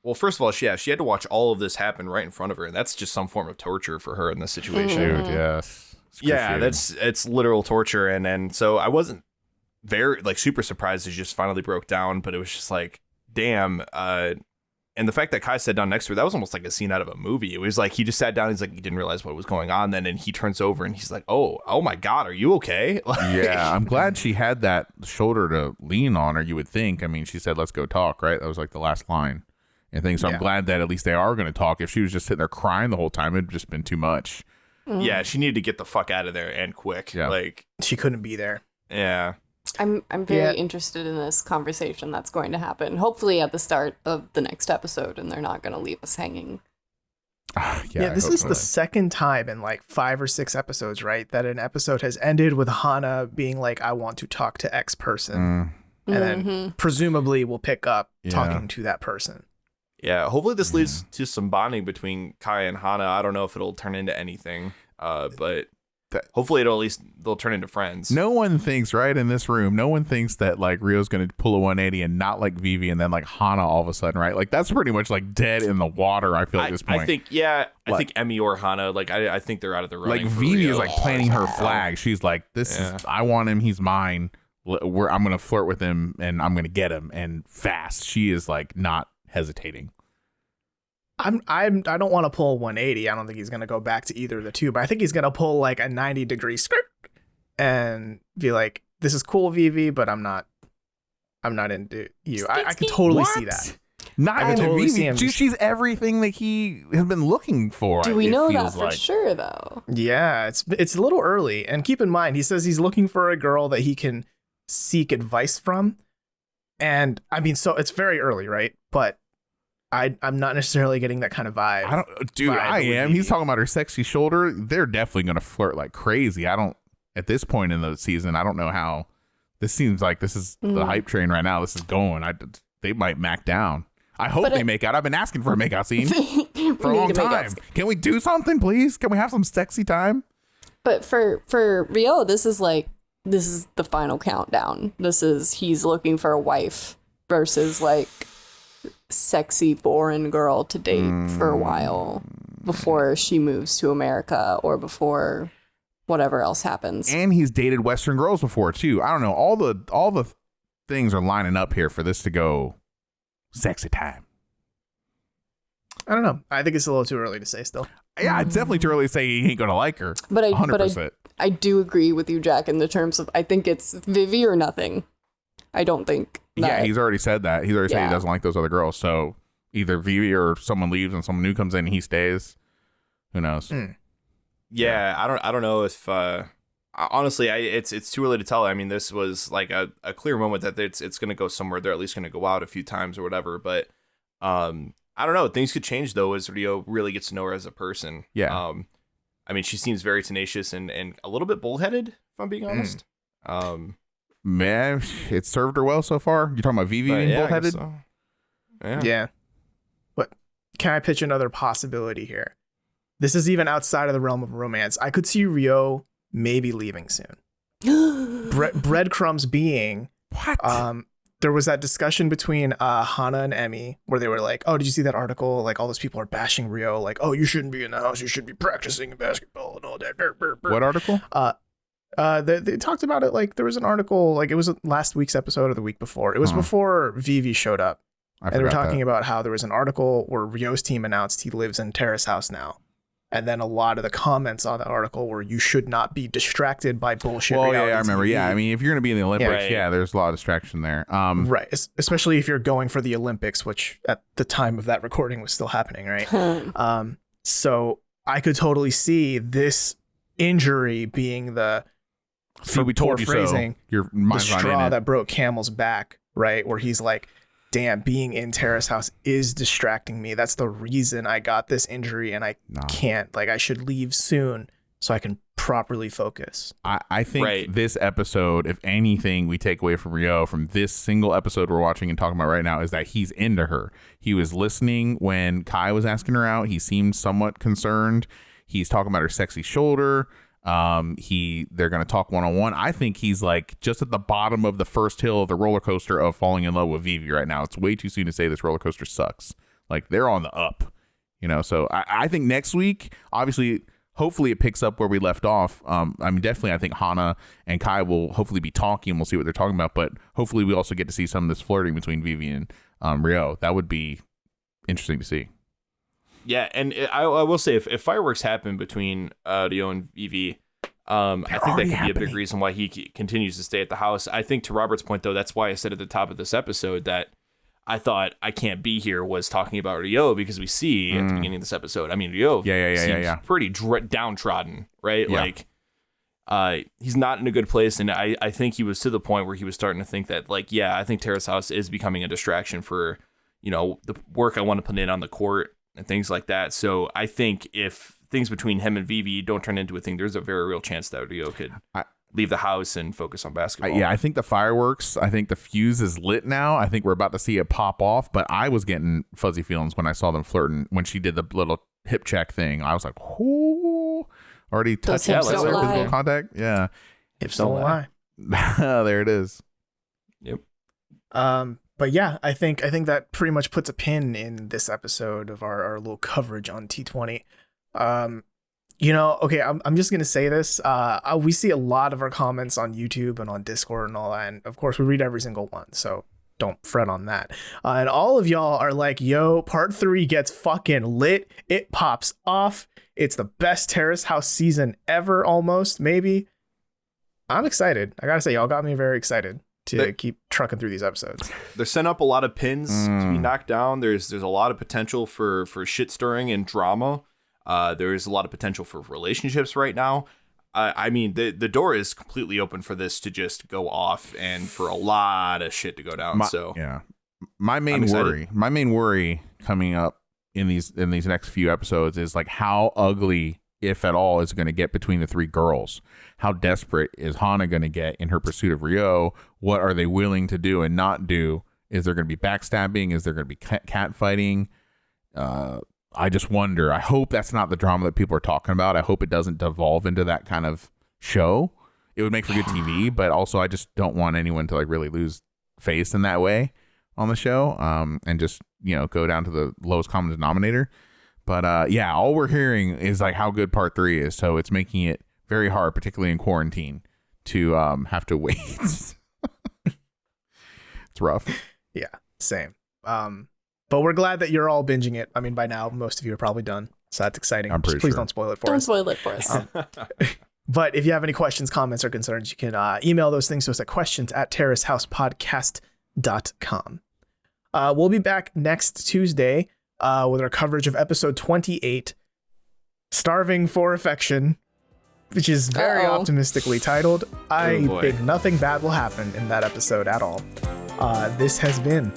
Speaker 4: well, first of all, she had to watch all of this happen right in front of her, and that's just some form of torture for her in this situation.
Speaker 3: Dude, yes.
Speaker 4: Yeah, it's literal torture, and so I wasn't very super surprised as she just finally broke down, but it was just like, damn. And the fact that Kai sat down next to her, that was almost like a scene out of a movie. It was like he just sat down, he's like, he didn't realize what was going on, then and he turns over and he's like, oh my God, are you okay?
Speaker 3: Yeah, I'm glad she had that shoulder to lean on, or you would think. I mean, she said, let's go talk, right? That was like the last line. And things. So I'm glad that at least they are going to talk. If she was just sitting there crying the whole time, it'd just been too much.
Speaker 4: Yeah, she needed to get the fuck out of there and quick.
Speaker 3: Yeah.
Speaker 4: Like
Speaker 1: she couldn't be there.
Speaker 4: Yeah.
Speaker 2: I'm very interested in this conversation that's going to happen. Hopefully at the start of the next episode, and they're not going to leave us hanging.
Speaker 1: This is the second time in like 5 or 6 episodes, right, that an episode has ended with Hana being like, I want to talk to X person. And then presumably we'll pick up talking to that person.
Speaker 4: Yeah, hopefully this leads to some bonding between Kai and Hana. I don't know if it'll turn into anything, but hopefully they'll turn into friends.
Speaker 3: No one thinks, right, in this room, no one thinks that like Rio's going to pull a 180 and not like Vivi and then like Hana all of a sudden, right? Like that's pretty much like dead in the water, I feel at this point.
Speaker 4: I think Emmy or Hana, like I think they're out of the running.
Speaker 3: Like Vivi is like planting her flag. She's like, this is, I want him, he's mine. I'm going to flirt with him and I'm going to get him, and fast. She is like not hesitating.
Speaker 1: I don't want to pull 180. I don't think he's going to go back to either of the two, but I think he's going to pull like a 90-degree skirt and be like, this is cool, Vivi, but I'm not into you. I can totally see that.
Speaker 3: Not into Vivi. She's everything that he has been looking for.
Speaker 2: Do we know that for sure, though?
Speaker 1: Yeah, it's a little early. And keep in mind, he says he's looking for a girl that he can seek advice from. And I mean, so it's very early, right? But I'm not necessarily getting that kind of vibe.
Speaker 3: I am. He's talking about her sexy shoulder. They're definitely going to flirt like crazy. At this point in the season, I don't know how. This seems like this is the hype train right now. This is going. They might mac down. I hope they make out. I've been asking for a make out scene for a long time. Can we do something, please? Can we have some sexy time?
Speaker 2: But for Rio, this is the final countdown. He's looking for a wife versus like sexy foreign girl to date for a while before she moves to America or before whatever else happens.
Speaker 3: And he's dated Western girls before too. I don't know. All the things are lining up here for this to go sexy time.
Speaker 1: I don't know. I think it's a little too early to say still.
Speaker 3: Yeah, it's definitely too early to say he ain't gonna like her.
Speaker 2: But 100%. I do agree with you, Jack, in the terms of I think it's Vivi or nothing. I don't think.
Speaker 3: Yeah, he's already said that. He's already said he doesn't like those other girls. So either Vivi or someone leaves and someone new comes in and he stays. Who knows?
Speaker 4: Yeah, I don't know if honestly, it's too early to tell. I mean, this was like a clear moment that it's going to go somewhere. They're at least going to go out a few times or whatever. But I don't know. Things could change though as Rio really gets to know her as a person.
Speaker 3: Yeah.
Speaker 4: I mean, she seems very tenacious and a little bit bullheaded, if I'm being honest.
Speaker 3: Man, it served her well so far. You're talking about Vivi being bullheaded?
Speaker 4: So.
Speaker 1: Yeah. But can I pitch another possibility here? this is even outside of the realm of romance. I could see Rio maybe leaving soon. Breadcrumbs being,
Speaker 3: What?
Speaker 1: there was that discussion between Hana and Emmy where they were like, oh, did you see that article? Like all those people are bashing Rio. Like, oh, you shouldn't be in the house. You should be practicing basketball and all that.
Speaker 3: What article?
Speaker 1: They talked about it. Like there was an article, like it was last week's episode or the week before. It was before Vivi showed up. And they were talking about how there was an article where Rio's team announced he lives in Terrace House now. And then a lot of the comments on the article were, you should not be distracted by bullshit.
Speaker 3: Well, yeah, I remember.
Speaker 1: TV.
Speaker 3: Yeah, I mean, if you're going to be in the Olympics,
Speaker 4: Yeah.
Speaker 3: there's a lot of distraction there.
Speaker 1: Right. Especially if you're going for the Olympics, which at the time of that recording was still happening, right? So I could totally see this injury being the,
Speaker 3: See, we told you
Speaker 1: phrasing,
Speaker 3: so. Your
Speaker 1: the
Speaker 3: mind's not in
Speaker 1: straw
Speaker 3: it.
Speaker 1: that broke camel's back, right? Where he's like, damn, being in Terrace House is distracting me. That's the reason I got this injury and I can't. Like, I should leave soon so I can properly focus.
Speaker 3: I think this episode, if anything we take away from Rio from this single episode we're watching and talking about right now, is that he's into her. He was listening when Kai was asking her out. He seemed somewhat concerned. He's talking about her sexy shoulder. They're going to talk one-on-one. I think he's like just at the bottom of the first hill of the roller coaster of falling in love with Vivi right now. It's way too soon to say this roller coaster sucks. Like they're on the up, so I think next week, obviously, hopefully it picks up where we left off. I mean, definitely I think Hana and Kai will hopefully be talking. We'll see what they're talking about, but hopefully we also get to see some of this flirting between Vivi and Rio. That would be interesting to see.
Speaker 4: Yeah, and I will say if fireworks happen between Rio and Vivi, I think that could be a big reason why he continues to stay at the house. I think to Robert's point, though, that's why I said at the top of this episode that I thought I can't be here was talking about Rio, because we see at the beginning of this episode, I mean, Rio seems pretty downtrodden, right?
Speaker 3: Yeah.
Speaker 4: Like, he's not in a good place, and I think he was to the point where he was starting to think that, like, yeah, I think Terrace House is becoming a distraction for, the work I want to put in on the court and things like that. So I think if things between him and Vivi don't turn into a thing, there's a very real chance that Rio could leave the house and focus on basketball.
Speaker 3: I think the fireworks, I think the fuse is lit now. I think we're about to see it pop off, but I was getting fuzzy feelings when I saw them flirting. When she did the little hip check thing, I was like, whoo, already touching physical contact. Yeah.
Speaker 1: Hips don't lie.
Speaker 3: There it is.
Speaker 4: Yep.
Speaker 1: But yeah, I think that pretty much puts a pin in this episode of our little coverage on T20. Okay, I'm just gonna say this. We see a lot of our comments on YouTube and on Discord and all that, and of course we read every single one, so don't fret on that. And all of y'all are like, yo, part 3 gets fucking lit. It pops off. It's the best Terrace House season ever, almost, maybe. I'm excited. I gotta say, y'all got me very excited to keep trucking through these episodes.
Speaker 4: They're setting up a lot of pins to be knocked down. There's a lot of potential for shit stirring and drama. There's a lot of potential for relationships right now. I mean, the door is completely open for this to just go off and for a lot of shit to go down. My main worry coming up in these next few episodes is like how ugly, if at all, is going to get between the 3 girls. How desperate is Hana going to get in her pursuit of Rio? What are they willing to do and not do? Is there going to be backstabbing? Is there going to be cat fighting? I just wonder. I hope that's not the drama that people are talking about. I hope it doesn't devolve into that kind of show. It would make for good TV, but also I just don't want anyone to like really lose face in that way on the show, and just go down to the lowest common denominator. But all we're hearing is like how good part 3 is, so it's making it very hard, particularly in quarantine, to have to wait. It's rough.
Speaker 1: Yeah, same. But we're glad that you're all binging it. I mean, by now, most of you are probably done. So that's exciting.
Speaker 3: I'm pretty
Speaker 1: Please
Speaker 3: sure.
Speaker 1: don't spoil it for us.
Speaker 2: Don't spoil it for us.
Speaker 1: But if you have any questions, comments, or concerns, you can email those things to us at questions@terracehousepodcast.com. We'll be back next Tuesday with our coverage of episode 28, Starving for Affection, which is very optimistically titled. I think nothing bad will happen in that episode at all. This has been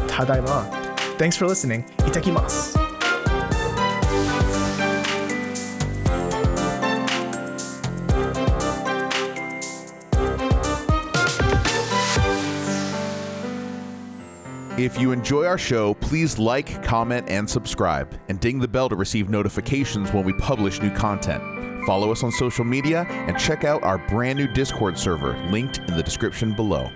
Speaker 1: Tadaima. Thanks for listening. Itakimasu.
Speaker 3: If you enjoy our show, please like, comment, and subscribe, and ding the bell to receive notifications when we publish new content. Follow us on social media and check out our brand new Discord server linked in the description below.